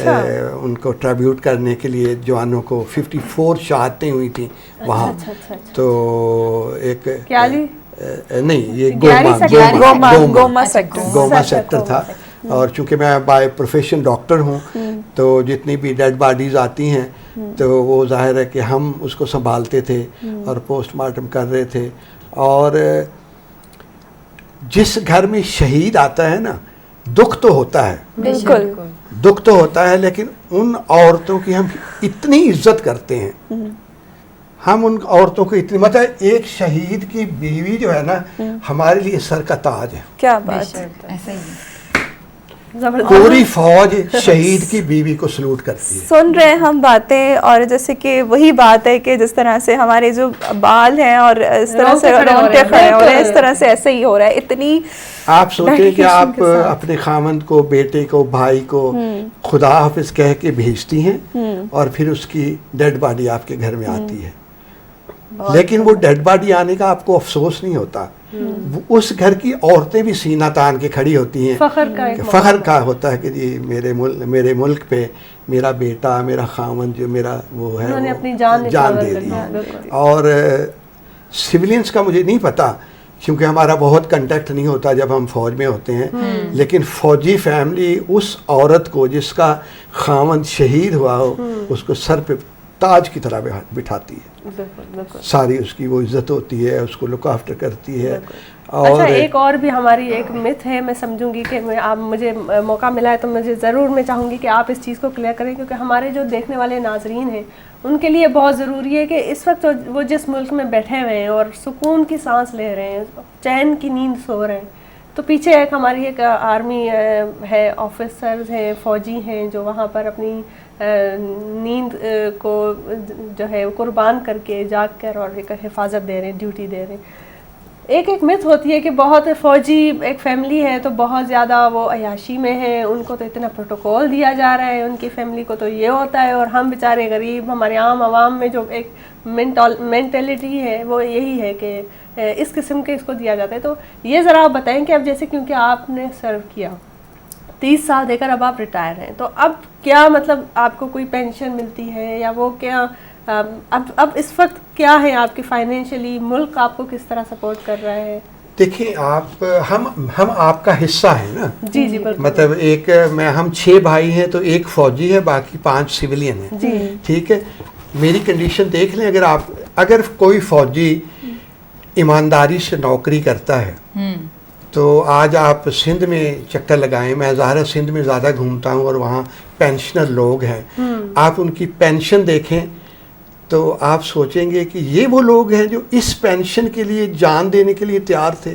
[SPEAKER 5] ان کو ٹریبیوٹ کرنے کے لیے جوانوں کو 54 شہادتیں ہوئی تھیں وہاں. تو ایک نہیں یہ گوما سیکٹر تھا. اور چونکہ میں بائی پروفیشن ڈاکٹر ہوں تو جتنی بھی ڈیڈ باڈیز آتی ہیں تو وہ ظاہر ہے کہ ہم اس کو سنبھالتے تھے اور پوسٹ مارٹم کر رہے تھے. اور جس گھر میں شہید آتا ہے نا دکھ تو ہوتا ہے,
[SPEAKER 3] بالکل
[SPEAKER 5] دکھ تو ہوتا ہے, لیکن ان عورتوں کی ہم اتنی عزت کرتے ہیں, ہم ان عورتوں کو اتنی, مطلب ایک شہید کی بیوی جو ہے نا ہمارے لیے سر کا تاج ہے.
[SPEAKER 3] کیا بات ہے,
[SPEAKER 1] ایسا ہی
[SPEAKER 5] پوری فوج شہید کی بیوی کو سلوٹ کرتی ہے.
[SPEAKER 3] سن رہے ہیں ہم باتیں, اور جیسے کہ وہی بات ہے کہ جس طرح سے ہمارے جو بال ہیں اور اس طرح سے رونگٹے کھڑے ہو رہے ہیں, اس طرح سے ایسے ہی ہو رہا ہے. اتنی
[SPEAKER 5] آپ سوچیں کہ آپ اپنے خاوند کو, بیٹے کو, بھائی کو خدا حافظ کہہ کے بھیجتی ہیں اور پھر اس کی ڈیڈ باڈی آپ کے گھر میں آتی ہے, لیکن وہ ڈیڈ باڈی آنے کا آپ کو افسوس نہیں ہوتا. اس گھر کی عورتیں بھی سینہ تان کے کھڑی ہوتی ہیں, فخر کا ہوتا ہے کہ جی میرے ملک پہ میرا بیٹا, میرا خاوند جو میرا وہ ہے
[SPEAKER 4] انہوں نے اپنی
[SPEAKER 5] جان دے دی. اور سویلینز کا مجھے نہیں پتا کیونکہ ہمارا بہت کنٹیکٹ نہیں ہوتا جب ہم فوج میں ہوتے ہیں, لیکن فوجی فیملی اس عورت کو جس کا خاوند شہید ہوا ہو اس کو سر پہ تاج کی طرح بٹھاتی ہے, ساری اس کی وہ عزت ہوتی ہے, اس کو لک آفٹر کرتی ہے.
[SPEAKER 4] اچھا, ایک اور بھی ہماری ایک مت ہے, میں سمجھوں گی کہ آپ مجھے موقع ملا ہے تو مجھے ضرور میں چاہوں گی کہ آپ اس چیز کو کلیئر کریں, کیونکہ ہمارے جو دیکھنے والے ناظرین ہیں ان کے لیے بہت ضروری ہے کہ اس وقت وہ جس ملک میں بیٹھے ہوئے ہیں اور سکون کی سانس لے رہے ہیں, چین کی نیند سو رہے ہیں, تو پیچھے ایک ہماری ایک آرمی ہے, آفیسرز ہیں, فوجی ہیں جو وہاں پر اپنی نیند کو جو ہے قربان کر کے جاگ کر اور ایک حفاظت دے رہے ہیں, ڈیوٹی دے رہے ہیں. ایک مت ہوتی ہے کہ بہت فوجی ایک فیملی ہے تو بہت زیادہ وہ عیاشی میں ہے, ان کو تو اتنا پروٹوکول دیا جا رہا ہے, ان کی فیملی کو تو یہ ہوتا ہے, اور ہم بیچارے غریب, ہمارے عام عوام میں جو ایک مینٹلٹی ہے وہ یہی ہے کہ اس قسم کے اس کو دیا جاتا ہے. تو یہ ذرا آپ بتائیں کہ اب جیسے کیونکہ آپ نے سرو کیا 30 سال دے کر اب آپ ریٹائر ہیں, تو اب کیا مطلب آپ کو کوئی پینشن ملتی ہے یا وہ کیا اب اس وقت کیا ہے آپ کی فائنینشلی, ملک آپ کو کس طرح سپورٹ کر رہا ہے؟
[SPEAKER 5] دیکھیں آپ, ہم آپ کا حصہ ہیں نا.
[SPEAKER 4] جی جی بالکل.
[SPEAKER 5] مطلب ایک ہم 6 بھائی ہیں تو ایک فوجی ہے, باقی 5 سویلین ہیں.
[SPEAKER 4] جی
[SPEAKER 5] ٹھیک ہے, میری کنڈیشن دیکھ لیں, اگر کوئی فوجی ایمانداری سے نوکری کرتا ہے تو آج آپ سندھ میں چکر لگائیں, میں ظاہر سندھ میں زیادہ گھومتا ہوں اور وہاں پینشنر لوگ ہیں, آپ ان کی پینشن دیکھیں تو آپ سوچیں گے کہ یہ وہ لوگ ہیں جو اس پینشن کے لیے جان دینے کے لیے تیار تھے.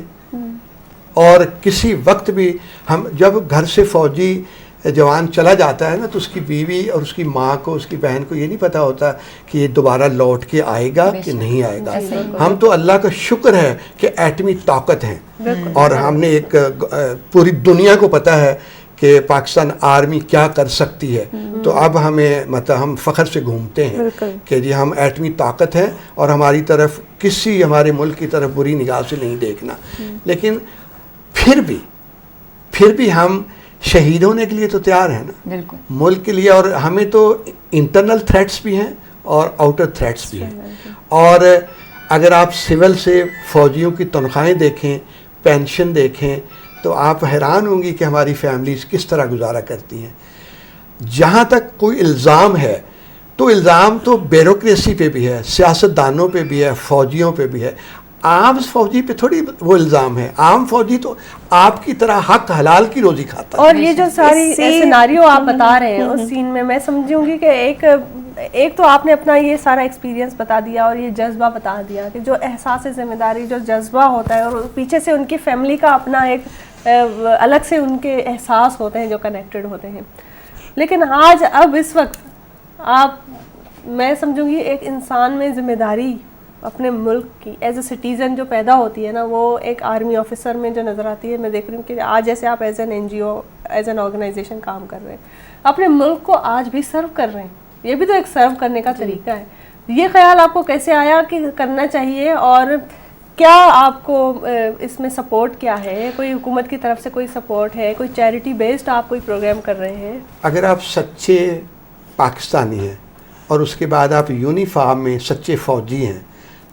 [SPEAKER 5] اور کسی وقت بھی ہم جب گھر سے فوجی جوان چلا جاتا ہے نا تو اس کی بیوی اور اس کی ماں کو, اس کی بہن کو یہ نہیں پتا ہوتا کہ یہ دوبارہ لوٹ کے آئے گا کہ نہیں آئے گا. ہم تو اللہ کا شکر ہے کہ ایٹمی طاقت ہیں, اور ہم نے ایک پوری دنیا کو پتا ہے کہ پاکستان آرمی کیا کر سکتی ہے, تو اب ہمیں مطلب ہم فخر سے گھومتے ہیں کہ جی ہم ایٹمی طاقت ہے اور ہماری طرف کسی ہمارے ملک کی طرف بری نگاہ سے نہیں دیکھنا. لیکن پھر بھی ہم شہید ہونے کے لیے تو تیار ہیں نا ملک کے لیے, اور ہمیں تو انٹرنل تھریٹس بھی ہیں اور آؤٹر تھریٹس بھی ہیں. اور اگر آپ سول سے فوجیوں کی تنخواہیں دیکھیں, پینشن دیکھیں, تو آپ حیران ہوں گی کہ ہماری فیملیز کس طرح گزارا کرتی ہیں. جہاں تک کوئی الزام ہے تو الزام تو بیوروکریسی پہ بھی ہے, سیاستدانوں پہ بھی ہے, فوجیوں پہ بھی ہے. عام فوجی پہ تھوڑی وہ الزام ہے, عام فوجی تو آپ کی طرح حق حلال کی روزی کھاتا ہے.
[SPEAKER 4] اور یہ جو ساری سیناریو آپ بتا رہے ہیں اس سین میں سمجھوں گی کہ ایک تو آپ نے اپنا یہ سارا ایکسپیرینس بتا دیا اور یہ جذبہ بتا دیا کہ جو احساس ذمہ داری, جو جذبہ ہوتا ہے, اور پیچھے سے ان کی فیملی کا اپنا ایک الگ سے ان کے احساس ہوتے ہیں جو کنیکٹڈ ہوتے ہیں. لیکن آج اب اس وقت میں سمجھوں گی ایک انسان میں ذمہ داری اپنے ملک کی ایز اے سٹیزن جو پیدا ہوتی ہے نا, وہ ایک آرمی آفیسر میں جو نظر آتی ہے. میں دیکھ رہی ہوں کہ آج جیسے آپ as an NGO, as an organisation کام کر رہے ہیں, اپنے ملک کو آج بھی سرو کر رہے ہیں, یہ بھی تو ایک سرو کرنے کا طریقہ ہے. یہ خیال آپ کو کیسے آیا کہ کرنا چاہیے, اور کیا آپ کو اس میں سپورٹ کیا ہے؟ کوئی حکومت کی طرف سے کوئی سپورٹ ہے؟ کوئی چیریٹی بیسڈ آپ کوئی پروگرام کر رہے ہیں؟
[SPEAKER 5] اگر آپ سچے پاکستانی ہیں اور اس کے بعد آپ یونیفارم میں سچے فوجی ہیں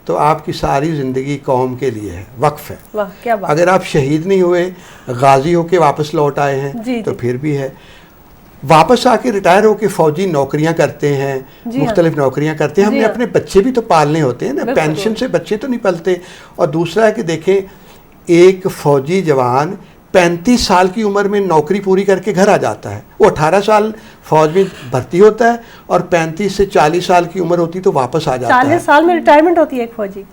[SPEAKER 5] تو آپ کی ساری زندگی قوم کے لیے ہے، وقف ہے.
[SPEAKER 4] واہ کیا بات.
[SPEAKER 5] اگر آپ شہید نہیں ہوئے، غازی ہو کے واپس لوٹ آئے ہیں تو پھر بھی ہے. واپس آ کے ریٹائر ہو کے فوجی نوکریاں کرتے ہیں، مختلف نوکریاں کرتے ہیں. ہم نے اپنے بچے بھی تو پالنے ہوتے ہیں نا، پینشن سے بچے تو نہیں پلتے. اور دوسرا ہے کہ دیکھیں ایک فوجی جوان 35 سال کی عمر میں نوکری پوری کر کے گھر آ جاتا ہے. وہ 18 سال فوج میں بھرتی ہوتا ہے اور 35 سے 40 سال کی عمر ہوتی تو واپس آ جاتا ہے.
[SPEAKER 4] 40 سال میں ریٹائرمنٹ ہوتی ہے ایک فوجی؟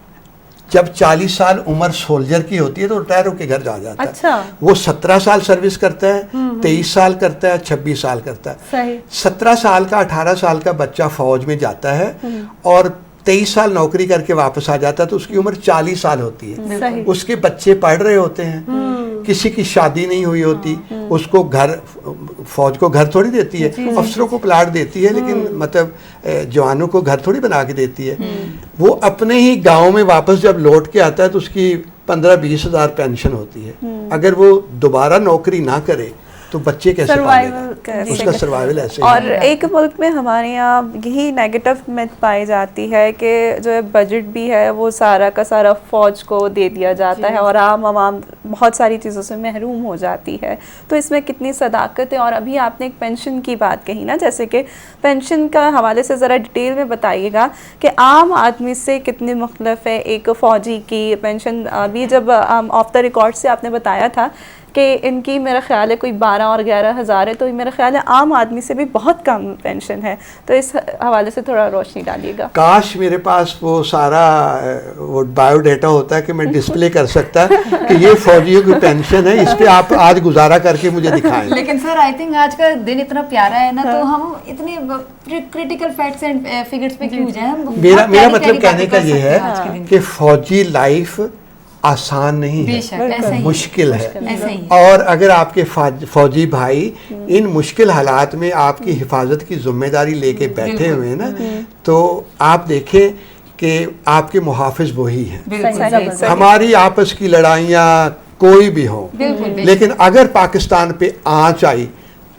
[SPEAKER 5] جب 40 سال عمر سولجر کی ہوتی ہے تو ریٹائر ہو کے گھر جا جاتا ہے.
[SPEAKER 4] اچھا.
[SPEAKER 5] وہ 17 سال سروس کرتا ہے، 23 سال کرتا ہے، 26 سال کرتا ہے.
[SPEAKER 4] صحیح.
[SPEAKER 5] 17 سال کا 18 سال کا بچہ فوج میں جاتا ہے اور 23 سال نوکری کر کے واپس آ جاتا ہے تو اس کی عمر 40 سال ہوتی ہے.
[SPEAKER 4] صحیح.
[SPEAKER 5] اس کے بچے پڑھ رہے ہوتے ہیں، کسی کی شادی نہیں ہوئی ہوتی. اس کو گھر، فوج کو گھر تھوڑی دیتی ہے، افسروں کو پلاٹ دیتی ہے لیکن مطلب جوانوں کو گھر تھوڑی بنا کے دیتی ہے. وہ اپنے ہی گاؤں میں واپس جب لوٹ کے آتا ہے تو اس کی 15-20 ہزار پینشن ہوتی ہے. اگر وہ دوبارہ نوکری نہ کرے تو بچے کیسے پالے گا؟ اس کا سروائیول ایسے.
[SPEAKER 3] اور ایک ملک میں ہمارے یہاں یہی نیگیٹو میتھ پائی جاتی ہے کہ جو بجٹ بھی ہے وہ سارا کا سارا فوج کو دے دیا جاتا ہے اور عام عوام بہت ساری چیزوں سے محروم ہو جاتی ہے. تو اس میں کتنی صداقت ہے؟ اور ابھی آپ نے ایک پینشن کی بات کہی نا، جیسے کہ پینشن کا حوالے سے ذرا ڈیٹیل میں بتائیے گا کہ عام آدمی سے کتنی مختلف ہے ایک فوجی کی پینشن. ابھی جب آف دا ریکارڈ سے آپ نے بتایا تھا کہ ان کی میرا خیال ہے کوئی 12 اور 11 ہزار ہے، تو میرا خیال ہے عام آدمی سے بھی بہت کم پینشن ہے. تو اس حوالے سے تھوڑا روشنی ڈالیے گا.
[SPEAKER 5] کاش میرے پاس وہ سارا وہ بایو ڈیٹا ہوتا ہے کہ میں ڈسپلے کر سکتا کہ یہ فوجیوں کی پینشن ہے، اس پہ آپ آج گزارا کر کے مجھے دکھائیں.
[SPEAKER 1] لیکن سر آئی تھنک آج کا دن اتنا پیارا ہے نا، تو ہم اتنے کریٹیکل فیکٹس اینڈ فگرز پہ کیوں جائیں.
[SPEAKER 5] میرا مطلب کہنے کا یہ ہے کہ فوجی لائف آسان نہیں ہے، مشکل ہے. اور اگر آپ کے فوجی بھائی ان مشکل حالات میں آپ کی حفاظت کی ذمہ داری لے کے بیٹھے ہوئے ہیں نا، تو آپ دیکھیں کہ آپ کے محافظ وہی ہیں. ہماری آپس کی لڑائیاں کوئی بھی ہوں، لیکن اگر پاکستان پہ آنچ آئی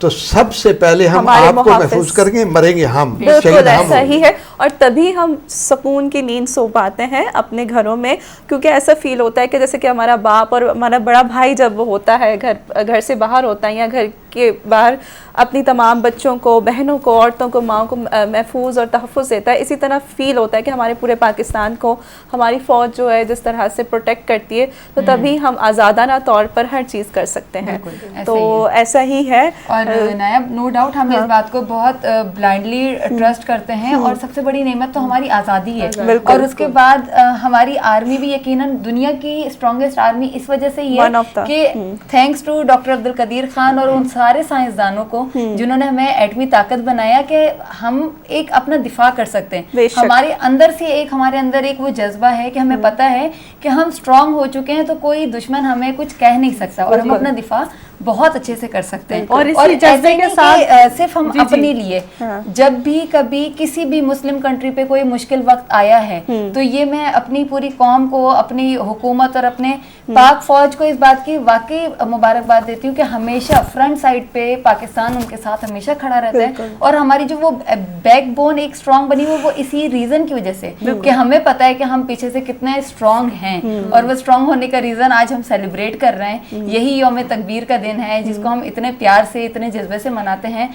[SPEAKER 5] تو سب سے پہلے ہم آپ کو محفوظ کریں گے، مریں گے ہم.
[SPEAKER 3] بالکل ایسا ہی ہے. اور تبھی ہم سکون کی نیند سو پاتے ہیں اپنے گھروں میں، کیونکہ ایسا فیل ہوتا ہے کہ جیسے کہ ہمارا باپ اور ہمارا بڑا بھائی جب وہ ہوتا ہے گھر سے باہر ہوتا ہے یا گھر کے باہر اپنی تمام بچوں کو، بہنوں کو، عورتوں کو، ماؤں کو محفوظ اور تحفظ دیتا ہے، اسی طرح فیل ہوتا ہے کہ ہمارے پورے پاکستان کو ہماری فوج جو ہے جس طرح سے پروٹیکٹ کرتی ہے، تو تبھی ہم آزادانہ طور پر ہر چیز کر سکتے ہیں. تو ایسا ہی ہے.
[SPEAKER 1] اور نایب نو ڈاؤٹ ہم اس بات کو بہت بلائنڈلی ٹرسٹ کرتے ہیں، اور سب سے بڑی نعمت تو ہماری آزادی ہے. اور اس کے بعد ہماری آرمی بھی یقیناً دنیا کی اسٹرانگیسٹ آرمی اس وجہ سے یہ کہ thanks to doctor Abdul Qadeer Khan اور ان سارے سائنسدانوں کو جنہوں نے ہمیں ایٹمی طاقت بنایا کہ ہم ایک اپنا دفاع کر سکتے ہیں. ہمارے اندر ایک وہ جذبہ ہے کہ ہمیں پتہ ہے کہ ہم اسٹرانگ ہو چکے ہیں تو کوئی دشمن ہمیں کچھ کہہ نہیں سکتا، اور ہم اپنا دفاع بہت اچھے سے کر سکتے ہیں. اور ایسے کے ساتھ صرف ہم اپنے لیے جب بھی کبھی کسی بھی مسلم کنٹری پہ کوئی مشکل وقت آیا ہے تو یہ میں اپنی پوری قوم کو، اپنی حکومت اور اپنے پاک فوج کو اس بات کی واقعی مبارکباد دیتی ہوں کہ ہمیشہ فرنٹ سائڈ پہ پاکستان ان کے ساتھ ہمیشہ کھڑا رہتا ہے. اور ہماری جو وہ بیک بون ایک اسٹرانگ بنی ہوئی وہ اسی ریزن کی وجہ سے کہ ہمیں پتہ ہے کہ ہم پیچھے سے کتنے اسٹرانگ ہیں، اور وہ اسٹرانگ ہونے کا ریزن آج ہم سیلیبریٹ کر رہے ہیں. یہی یوم تکبیر کا دن ہے جس کو ہم اتنے پیار سے، اتنے جذبے سے مناتے ہیں.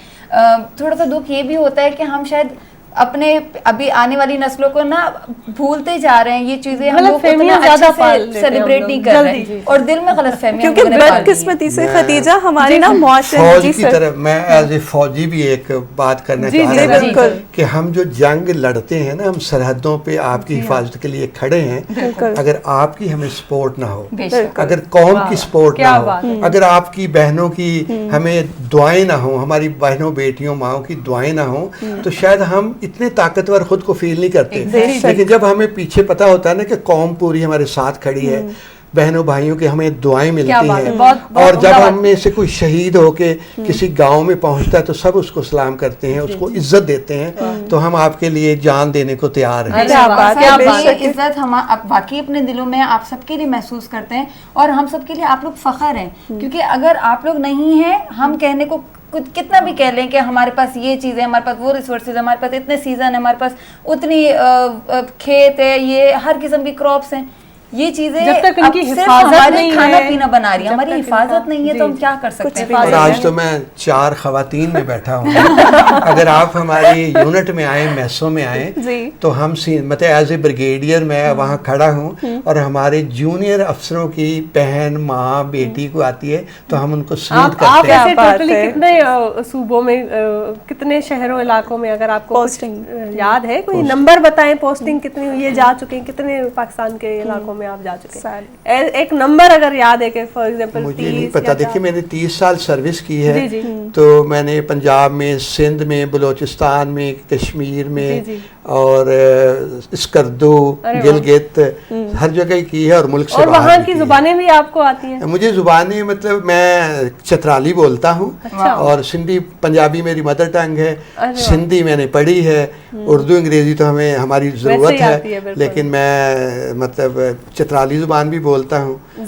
[SPEAKER 1] تھوڑا سا دکھ یہ بھی ہوتا ہے کہ ہم شاید اپنے ابھی آنے والی نسلوں کو نا بھولتے جا رہے ہیں یہ چیزیں، ہم لوگ اتنا اچھے سے سیلیبریٹ نہیں کر رہے ہیں اور دل میں غلط فہمیاں.
[SPEAKER 3] کیونکہ بدقسمتی سے خدیجہ ہماری نا معاشرے
[SPEAKER 5] فوج کی طرف میں ایز اے فوجی بھی ایک بات کرنا چاہ رہا ہوں کہ ہم جو جنگ لڑتے ہیں نا، ہم سرحدوں پہ آپ کی حفاظت کے لیے کھڑے ہیں. اگر آپ کی ہمیں سپورٹ نہ ہو، اگر قوم کی سپورٹ نہ ہو، اگر آپ کی بہنوں کی ہمیں دعائیں نہ ہوں، ہماری بہنوں، بیٹیوں، ماؤں کی دعائیں نہ ہوں، تو شاید ہم اتنے طاقتور خود کو فیل نہیں کرتے. لیکن جب ہمیں پیچھے پتا ہوتا ہے نا کہ قوم پوری ہمارے ساتھ کھڑی ہے بہنوں بھائیوں کے ہمیں دعائیں ملتی
[SPEAKER 4] بات ہے،
[SPEAKER 5] ہیں،
[SPEAKER 4] بہت
[SPEAKER 5] اور جب
[SPEAKER 4] عمدہ
[SPEAKER 5] ہم میں سے کوئی شہید ہو کے کسی گاؤں میں پہنچتا ہے تو سب اس کو سلام کرتے ہیں، اس کو عزت دیتے ہیں، تو ہم آپ کے لیے جان دینے کو تیار ہیں۔
[SPEAKER 3] کیا بات ہے، بے شک۔
[SPEAKER 1] یہ عزت ہم واقعی اپنے دلوں میں آپ سب کے لیے محسوس کرتے ہیں، اور ہم سب کے لیے آپ لوگ فخر ہیں، کیونکہ اگر آپ لوگ نہیں ہیں، ہم کہنے کو کتنا بھی کہہ لیں کہ ہمارے پاس یہ چیز ہے، ہمارے پاس وہ ریسورسز، ہمارے پاس اتنے سیزن ہے، ہمارے پاس اتنی کھیت ہے، یہ ہر قسم کی کراپس ہیں، یہ چیزیں
[SPEAKER 4] جب تک ان کی
[SPEAKER 1] اب صرف
[SPEAKER 4] حفاظت
[SPEAKER 1] ہمارے
[SPEAKER 4] نہیں
[SPEAKER 1] کھانا
[SPEAKER 4] ہے،
[SPEAKER 1] پینا بنا رہی ہے،
[SPEAKER 4] جب
[SPEAKER 1] ہماری
[SPEAKER 4] تک
[SPEAKER 1] حفاظت نہیں ہے تو ہم
[SPEAKER 4] جی،
[SPEAKER 1] کیا کر سکتے ہیں؟
[SPEAKER 5] اور آج تو میں 4 خواتین میں بیٹھا ہوں، اگر آپ ہماری یونٹ میں آئیں، میسوں میں آئیں، تو ہم مطلب ایز اے بریگیڈیئر میں وہاں کھڑا ہوں، اور ہمارے جونیئر افسروں کی بہن، ماں، بیٹی کو آتی ہے تو ہم ان کو سلوٹ
[SPEAKER 4] آپ
[SPEAKER 5] کرتے ہیں۔
[SPEAKER 4] ایسے ٹوٹلی کتنے صوبوں میں، کتنے شہروں علاقوں میں، اگر آپ کو
[SPEAKER 3] پوسٹنگ
[SPEAKER 4] یاد ہے کوئی نمبر بتائیں، پوسٹنگ کتنی ہوئی ہے، جا چکے ہیں کتنے پاکستان کے علاقوں میں آپ جا چکے ہیں؟ ایک نمبر اگر یاد ہے کہ فار ایگزامپل
[SPEAKER 5] مجھے نہیں پتا، دیکھیے میں نے 30 سال سروس کی ہے،
[SPEAKER 4] جی
[SPEAKER 5] تو میں نے پنجاب میں، سندھ میں، بلوچستان میں، کشمیر میں، اور اسکردو، گلگت، ہر جگہ کی ہے، اور ملک سے
[SPEAKER 4] اور
[SPEAKER 5] باہر
[SPEAKER 4] وہاں
[SPEAKER 5] بھی
[SPEAKER 4] کی
[SPEAKER 5] ہے۔
[SPEAKER 4] زبانیں بھی آپ کو آتی ہیں؟
[SPEAKER 5] مجھے زبانیں مطلب میں چترالی بولتا ہوں، اور سندھی پنجابی میری مدر ٹنگ ہے، سندھی میں نے پڑھی ہے، اردو انگریزی تو ہمیں ہماری ضرورت ہے، لیکن میں مطلب چترالی زبان بھی بولتا ہوں۔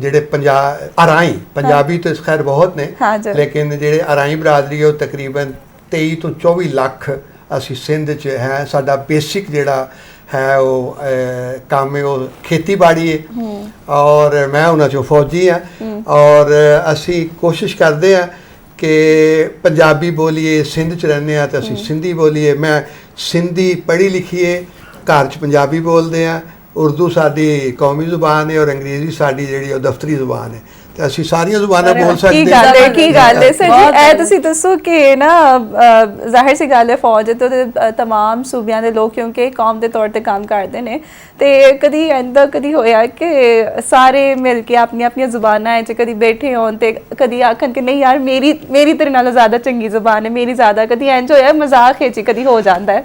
[SPEAKER 5] ਜਿਹੜੇ ਅਰਾਈ ਪੰਜਾਬੀ ਤਾਂ ਖੈਰ ਬਹੁਤ ਨੇ, ਲੇਕਿਨ ਜਿਹੜੇ ਅਰਾਈ ਬਰਾਦਰੀ ਉਹ ਤਕਰੀਬਨ 23 ਤੋਂ 24 ਲੱਖ ਅਸੀਂ ਸਿੰਧ 'ਚ ਹੈ। ਸਾਡਾ ਬੇਸਿਕ ਜਿਹੜਾ ਹੈ ਉਹ ਕੰਮ ਹੈ ਉਹ ਖੇਤੀਬਾੜੀ ਹੈ, ਔਰ ਮੈਂ ਉਹਨਾਂ 'ਚੋਂ ਫੌਜੀ ਹਾਂ, ਔਰ ਅਸੀਂ ਕੋਸ਼ਿਸ਼ ਕਰਦੇ ਹਾਂ ਕਿ ਪੰਜਾਬੀ ਬੋਲੀਏ, ਸਿੰਧ 'ਚ ਰਹਿੰਦੇ ਹਾਂ ਤਾਂ ਅਸੀਂ ਸਿੰਧੀ ਬੋਲੀਏ। ਮੈਂ ਸਿੰਧੀ ਪੜ੍ਹੀ ਲਿਖੀ ਹੈ, ਘਰ 'ਚ ਪੰਜਾਬੀ ਬੋਲਦੇ ਹਾਂ, ਉਰਦੂ ਸਾਡੀ ਕੌਮੀ ਜ਼ੁਬਾਨ ਹੈ, ਔਰ ਅੰਗਰੇਜ਼ੀ ਸਾਡੀ ਜਿਹੜੀ ਉਹ ਦਫ਼ਤਰੀ ਜ਼ੁਬਾਨ ਹੈ, ਤੇ ਅਸੀਂ ਸਾਰੀਆਂ ਜ਼ੁਬਾਨਾਂ ਬੋਲ ਸਕਦੇ ਹਾਂ।
[SPEAKER 3] ਕੀ ਗੱਲ ਹੈ ਸਰ ਜੀ, ਇਹ ਤੁਸੀਂ ਦੱਸੋ ਕਿ ਨਾ ਜ਼ਾਹਿਰ ਸੀ ਗੱਲ ਹੈ, ਫੌਜ ਤੇ ਤਮਾਮ ਸੂਬਿਆਂ ਦੇ ਲੋਕ ਕਿਉਂਕਿ ਕੌਮ ਦੇ ਤੌਰ ਤੇ ਕੰਮ ਕਰਦੇ ਨੇ, ਤੇ ਕਦੀ ਇੰਦਾ ਕਦੀ ਹੋਇਆ ਕਿ ਸਾਰੇ ਮਿਲ ਕੇ ਆਪਣੀਆਂ ਆਪਣੀਆਂ ਜ਼ੁਬਾਨਾਂ 'ਚ ਕਦੀ ਬੈਠੇ ਹੋਣ ਤੇ ਕਦੀ ਆਖਣ ਕਿ ਨਹੀਂ ਯਾਰ ਮੇਰੀ ਤੇਰੇ ਨਾਲੋਂ ਜ਼ਿਆਦਾ ਚੰਗੀ ਜ਼ੁਬਾਨ ਹੈ, ਮੇਰੀ ਜ਼ਿਆਦਾ, ਕਦੀ ਇੰਜ ਹੋਇਆ ਮਜ਼ਾਕ 'ਚ ਕਦੀ ਹੋ ਜਾਂਦਾ ਹੈ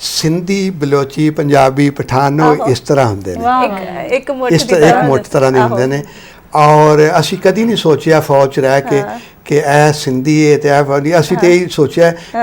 [SPEAKER 5] ਸਿੰਧੀ, ਬਲੋਚੀ, ਪੰਜਾਬੀ, ਪਠਾਨ ਇਸ ਤਰ੍ਹਾਂ ਹੁੰਦੇ ਨੇ,
[SPEAKER 3] ਇੱਕ ਮੁੱਠ
[SPEAKER 5] ਤਰ੍ਹਾਂ ਦੇ ਹੁੰਦੇ ਨੇ, ਔਰ ਅਸੀਂ ਕਦੀ ਨਹੀਂ ਸੋਚਿਆ ਫੌਜ 'ਚ ਰਹਿ ਕੇ ਕਿ ਇਹ ਸਿੰਧੀ ਹੈ ਤੇ ਇਹ ਫੌਜੀ, ਅਸੀਂ ਤੇ ਇਹ ਸੋਚਿਆ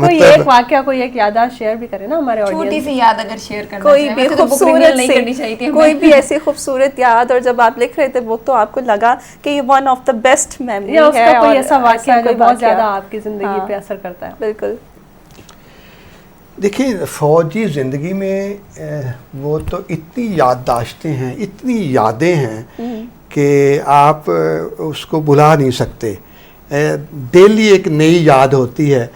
[SPEAKER 4] کوئی ایک واقعہ, کوئی ایک یادداشت شیئر بھی کرے نا ہمارے
[SPEAKER 1] چھوٹی
[SPEAKER 4] آڈینس.
[SPEAKER 1] سی یاد اگر شیئر کرنا
[SPEAKER 3] کوئی بھی خوبصورت
[SPEAKER 1] کرنی چاہیے تھی
[SPEAKER 3] کوئی بھی ایسی خوبصورت یاد, اور جب آپ لکھ رہے تھے بک تو آپ کو لگا کہ یہ one of the best memory
[SPEAKER 4] یا اس
[SPEAKER 3] ہے,
[SPEAKER 4] کا کوئی
[SPEAKER 3] اور
[SPEAKER 4] ایسا واقعہ جو
[SPEAKER 3] کوئی
[SPEAKER 4] بہت
[SPEAKER 3] واقعہ.
[SPEAKER 4] زیادہ آپ کی زندگی پہ اثر کرتا ہے؟
[SPEAKER 3] بالکل.
[SPEAKER 5] دیکھیں فوجی زندگی میں وہ تو اتنی یادداشتیں ہیں, اتنی یادیں ہیں کہ آپ اس کو بھلا نہیں سکتے. ڈیلی ایک نئی یاد ہوتی ہے,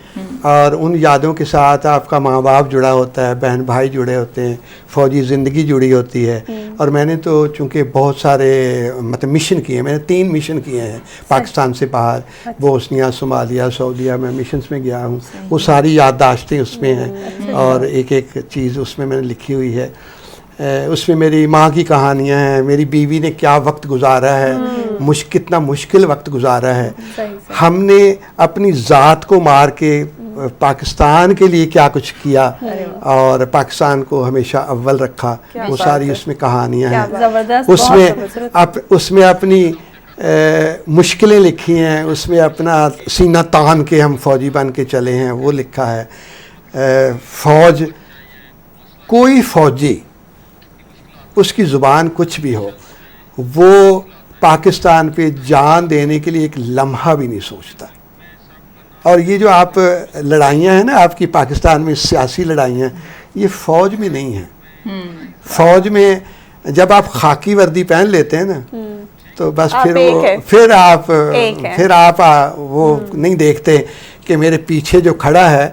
[SPEAKER 5] اور ان یادوں کے ساتھ آپ کا ماں باپ جڑا ہوتا ہے, بہن بھائی جڑے ہوتے ہیں, فوجی زندگی جڑی ہوتی ہے. اور میں نے تو چونکہ بہت سارے مطلب مشن کیے ہیں, میں نے 3 مشن کیے ہیں پاکستان سے باہر, بوسنیا, صومالیہ, سعودیہ میں مشنز میں گیا ہوں. وہ ساری یادداشتیں اس میں ہیں, اور ایک ایک چیز اس میں نے لکھی ہوئی ہے. اس میں میری ماں کی کہانیاں ہیں, میری بیوی نے کیا وقت گزارا ہے, کتنا مشکل وقت گزارا ہے. ہم نے اپنی ذات کو مار کے پاکستان کے لیے کیا کچھ کیا, اور پاکستان کو ہمیشہ اول رکھا. وہ ساری اس میں کہانیاں ہیں. اس میں اپنی مشکلیں لکھی ہیں, اس میں اپنا سینہ تان کے ہم فوجی بن کے چلے ہیں وہ لکھا ہے. فوج, کوئی فوجی اس کی زبان کچھ بھی ہو, وہ پاکستان پہ جان دینے کے لیے ایک لمحہ بھی نہیں سوچتا. اور یہ جو آپ لڑائیاں ہیں نا آپ کی پاکستان میں, سیاسی لڑائیاں, یہ فوج میں نہیں ہیں. فوج میں جب آپ خاکی وردی پہن لیتے ہیں نا تو بس پھر آپ وہ نہیں دیکھتے کہ میرے پیچھے جو کھڑا ہے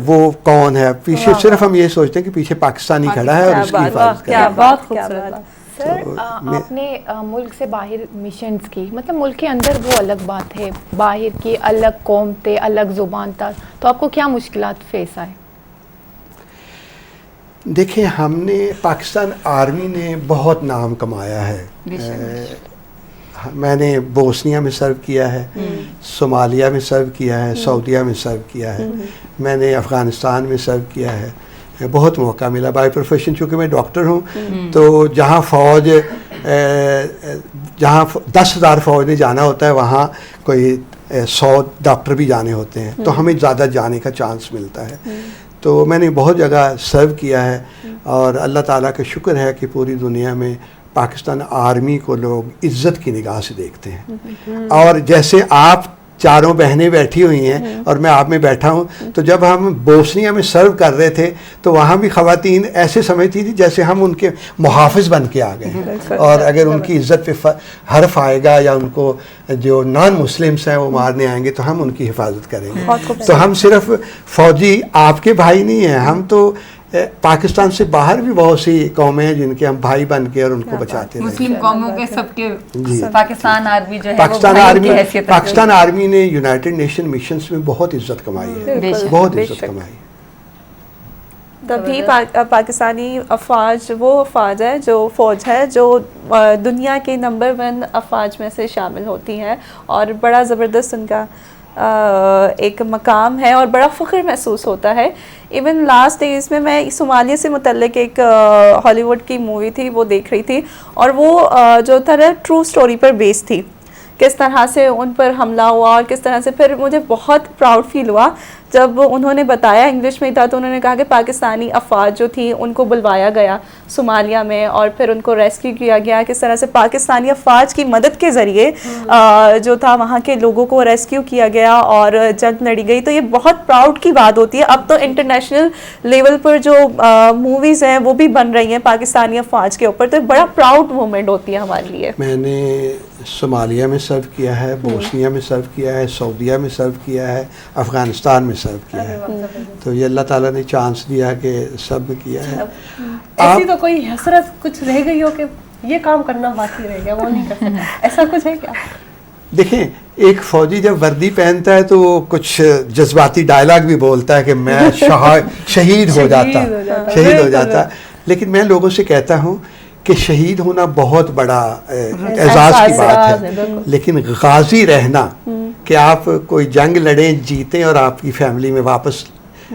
[SPEAKER 5] وہ کون ہے. پیچھے صرف ہم یہ سوچتے ہیں کہ پیچھے پاکستانی کھڑا ہے اور اس کی حفاظت کریں.
[SPEAKER 4] بہت خوبصورت.
[SPEAKER 2] سر آپ نے ملک سے باہر مشنز کی, مطلب ملک کے اندر وہ الگ بات ہے, باہر کی الگ قوم تھے, الگ زبان تھا, تو آپ کو کیا مشکلات فیس آئے؟
[SPEAKER 5] دیکھیں ہم نے, پاکستان آرمی نے بہت نام کمایا ہے. میں نے بوسنیا میں سرو کیا ہے, صومالیہ میں سرو کیا ہے, سعودیہ میں سرو کیا ہے, میں نے افغانستان میں سرو کیا ہے. بہت موقع ملا بائی پروفیشن, چونکہ میں ڈاکٹر ہوں, تو جہاں 10,000 فوج نے جانا ہوتا ہے وہاں کوئی 100 ڈاکٹر بھی جانے ہوتے ہیں, تو ہمیں زیادہ جانے کا چانس ملتا ہے. تو میں نے بہت جگہ سرو کیا ہے, اور اللہ تعالیٰ کا شکر ہے کہ پوری دنیا میں پاکستان آرمی کو لوگ عزت کی نگاہ سے دیکھتے ہیں. اور جیسے آپ چاروں بہنیں بیٹھی ہوئی ہیں اور میں آپ میں بیٹھا ہوں, تو جب ہم بوسنیا میں سرو کر رہے تھے تو وہاں بھی خواتین ایسے سمجھتی تھی جیسے ہم ان کے محافظ بن کے آ گئے ہیں, اور اگر ان کی عزت پہ حرف آئے گا یا ان کو جو نان مسلمس ہیں وہ مارنے آئیں گے تو ہم ان کی حفاظت کریں گے. تو ہم صرف فوجی آپ کے بھائی نہیں ہیں, ہم تو پاکستان سے باہر بھی بہت سی قومیں ہیں جن کے ہم بھائی بن کے اور ان کو بچاتے ہیں.
[SPEAKER 1] مسلم قوموں کے سب کے پاکستان آرمی جو ہے
[SPEAKER 5] پاکستان آرمی نے یونائٹڈ نیشن مشنز میں بہت عزت کمائی ہے, بہت عزت کمائی ہے.
[SPEAKER 3] تبھی پاکستانی افواج وہ افواج ہے جو دنیا کے نمبر 1 افواج میں سے شامل ہوتی ہیں, اور بڑا زبردست ان کا ایک مقام ہے اور بڑا فخر محسوس ہوتا ہے. ایون لاسٹ ڈیز میں صومالیہ سے متعلق ایک ہالی ووڈ کی مووی تھی, وہ دیکھ رہی تھی, اور وہ جو تھا ٹرو سٹوری پر بیس تھی, کس طرح سے ان پر حملہ ہوا اور کس طرح سے. پھر مجھے بہت پراؤڈ فیل ہوا جب انہوں نے بتایا, انگلش میں ہی تھا, تو انہوں نے کہا کہ پاکستانی افواج جو تھی ان کو بلوایا گیا صومالیہ میں اور پھر ان کو ریسکیو کیا گیا. کس طرح سے پاکستانی افواج کی مدد کے ذریعے جو تھا وہاں کے لوگوں کو ریسکیو کیا گیا اور جنگ لڑی گئی. تو یہ بہت پراؤڈ کی بات ہوتی ہے. اب تو انٹرنیشنل لیول پر جو موویز ہیں وہ بھی بن رہی ہیں پاکستانی افواج کے اوپر, تو بڑا پراؤڈ مومنٹ ہوتی ہے ہمارے لیے.
[SPEAKER 5] میں نے صومالیہ میں سرو کیا ہے, بوسنیا میں سرو کیا ہے, سعودیہ میں سرو کیا ہے, افغانستان میں سرو کیا ہے. تو یہ اللہ تعالیٰ نے چانس دیا کہ سب کیا ہے.
[SPEAKER 4] ایسی تو کوئی حسرت کچھ رہ گئی ہو کہ یہ کام کرنا باقی رہ گیا, وہ نہیں کر سکتا, ایسا کچھ ہے کیا؟
[SPEAKER 5] دیکھیں ایک فوجی جب وردی پہنتا ہے تو وہ کچھ جذباتی ڈائلاگ بھی بولتا ہے کہ میں شہید ہو جاتا. لیکن میں لوگوں سے کہتا ہوں کہ شہید ہونا بہت بڑا اعزاز کی بات ہے, لیکن غازی رہنا کہ آپ کوئی جنگ لڑیں, جیتیں اور آپ کی فیملی میں واپس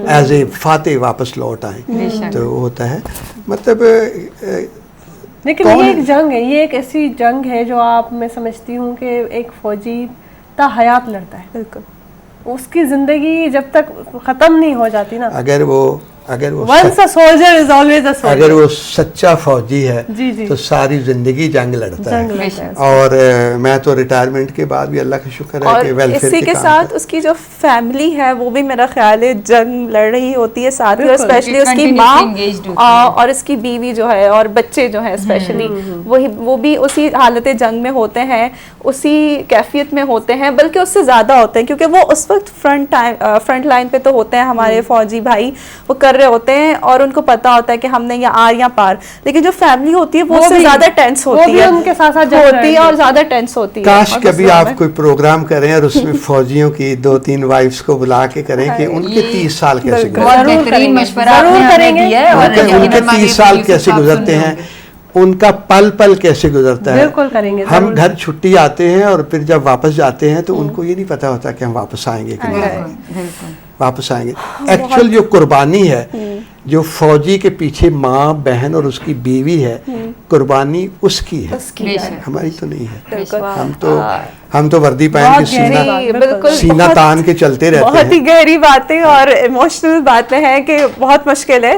[SPEAKER 5] ایز اے فاتح واپس لوٹ آئیں, تو وہ ہوتا ہے. مطلب
[SPEAKER 4] لیکن یہ ایک جنگ ہے, یہ ایک ایسی جنگ ہے جو آپ میں سمجھتی ہوں کہ ایک فوجی تا حیات لڑتا ہے.
[SPEAKER 3] بالکل
[SPEAKER 4] اس کی زندگی جب تک ختم نہیں ہو جاتی نا,
[SPEAKER 5] اگر وہ
[SPEAKER 4] once a soldier is always a soldier.
[SPEAKER 5] اگر وہ سچا فوجی ہے
[SPEAKER 4] جی جی
[SPEAKER 5] تو ساری زندگی جنگ لڑتا
[SPEAKER 4] جنگ
[SPEAKER 5] ہے.
[SPEAKER 4] لڑتا ہے.
[SPEAKER 5] اور میں تو ریٹائرمنٹ کے بعد بھی اللہ کا شکر ہے
[SPEAKER 3] اور
[SPEAKER 5] کہ ویلفیئر
[SPEAKER 3] اسی کے ساتھ اس کی جو فیملی ہے وہ بھی میرا خیال ہے جنگ لڑ رہی ہوتی ہے ساتھ ہی, اور اسپیشلی اس کی ماں اور اس کی بیوی جو ہے اور بچے جو ہیں اسپیشلی وہ بھی اسی حالت جنگ میں ہوتے ہیں, اسی کیفیت میں ہوتے ہیں, بلکہ اس سے زیادہ ہوتے ہیں, کیونکہ وہ اس وقت فرنٹ لائن پہ تو ہوتے ہیں ہمارے فوجی بھائی, وہ کر رہے ہوتے ہیں اور ان کو پتا ہوتا ہے کہ ہم نے یا آر یا پار, لیکن جو فیملی ہوتی ہے وہ اس سے زیادہ ٹینس ہوتی ہے,
[SPEAKER 4] ان کے ساتھ
[SPEAKER 3] ہوتی ہے اور زیادہ ٹینس ہوتی ہے.
[SPEAKER 5] کاش کبھی آپ کوئی پروگرام کریں اور اس میں فوجیوں کی 2-3 وائفس کو بلا کے کریں کہ ان کے 30 سال کیسے ان کے 30 سال کیسے گزرتے ہیں, ان کا پل پل کیسے گزرتا ہے.
[SPEAKER 4] بالکل کریں گے.
[SPEAKER 5] ہم گھر چھٹی آتے ہیں اور پھر جب واپس جاتے ہیں تو ان کو یہ نہیں پتا ہوتا کہ ہم واپس آئیں گے کہ نہیں واپس آئیں گے. ایکچوئل جو قربانی ہے, جو فوجی کے پیچھے ماں بہن اور اس کی بیوی ہے, قربانی اس کی ہے, ہماری تو نہیں ہے. ہم تو وردی پہن کے سینہ تان کے چلتے رہتے ہیں.
[SPEAKER 3] بہت ہی گہری باتیں اور ایموشنل باتیں ہیں کہ بہت مشکل ہے.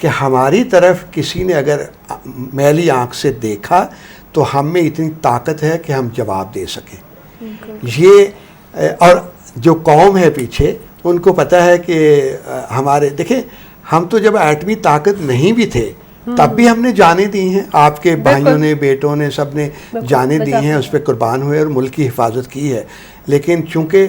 [SPEAKER 5] کہ ہماری طرف کسی نے اگر میلی آنکھ سے دیکھا تو ہم میں اتنی طاقت ہے کہ ہم جواب دے سکیں. یہ اور جو قوم ہے پیچھے ان کو پتہ ہے کہ ہمارے دیکھیں ہم تو جب ایٹمی طاقت نہیں بھی تھے تب بھی ہم نے جانیں دی ہیں, آپ کے بھائیوں نے بیٹوں نے سب نے جانیں دی ہیں, اس پہ قربان ہوئے اور ملک کی حفاظت کی ہے. لیکن چونکہ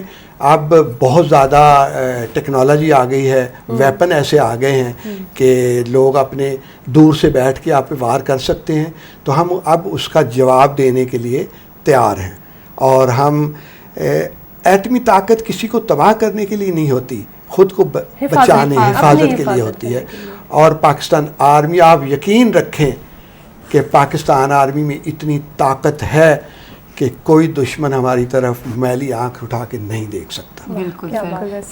[SPEAKER 5] اب بہت زیادہ ٹیکنالوجی آ گئی ہے, ویپن ایسے آ گئے ہیں کہ لوگ اپنے دور سے بیٹھ کے آپ پہ وار کر سکتے ہیں, تو ہم اب اس کا جواب دینے کے لیے تیار ہیں. اور ہم ایٹمی طاقت کسی کو تباہ کرنے کے لیے نہیں ہوتی, خود کو بچانے حفاظت کے لیے ہوتی ہے. اور پاکستان آرمی, آپ یقین رکھیں کہ پاکستان آرمی میں اتنی طاقت ہے کہ کوئی دشمن ہماری طرف میلی آنکھ اٹھا کے نہیں دیکھ سکتا.
[SPEAKER 1] بالکل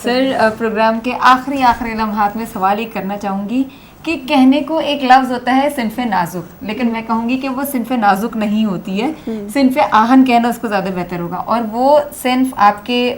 [SPEAKER 1] سر. پروگرام کے آخری لمحات میں سوال یہ کرنا چاہوں گی کہ کہنے کو ایک لفظ ہوتا ہے صنف نازک, لیکن میں کہوں گی کہ وہ صنف نازک نہیں ہوتی ہے, صنف آہن کہنا اس کو زیادہ بہتر ہوگا. اور وہ صنف آپ کے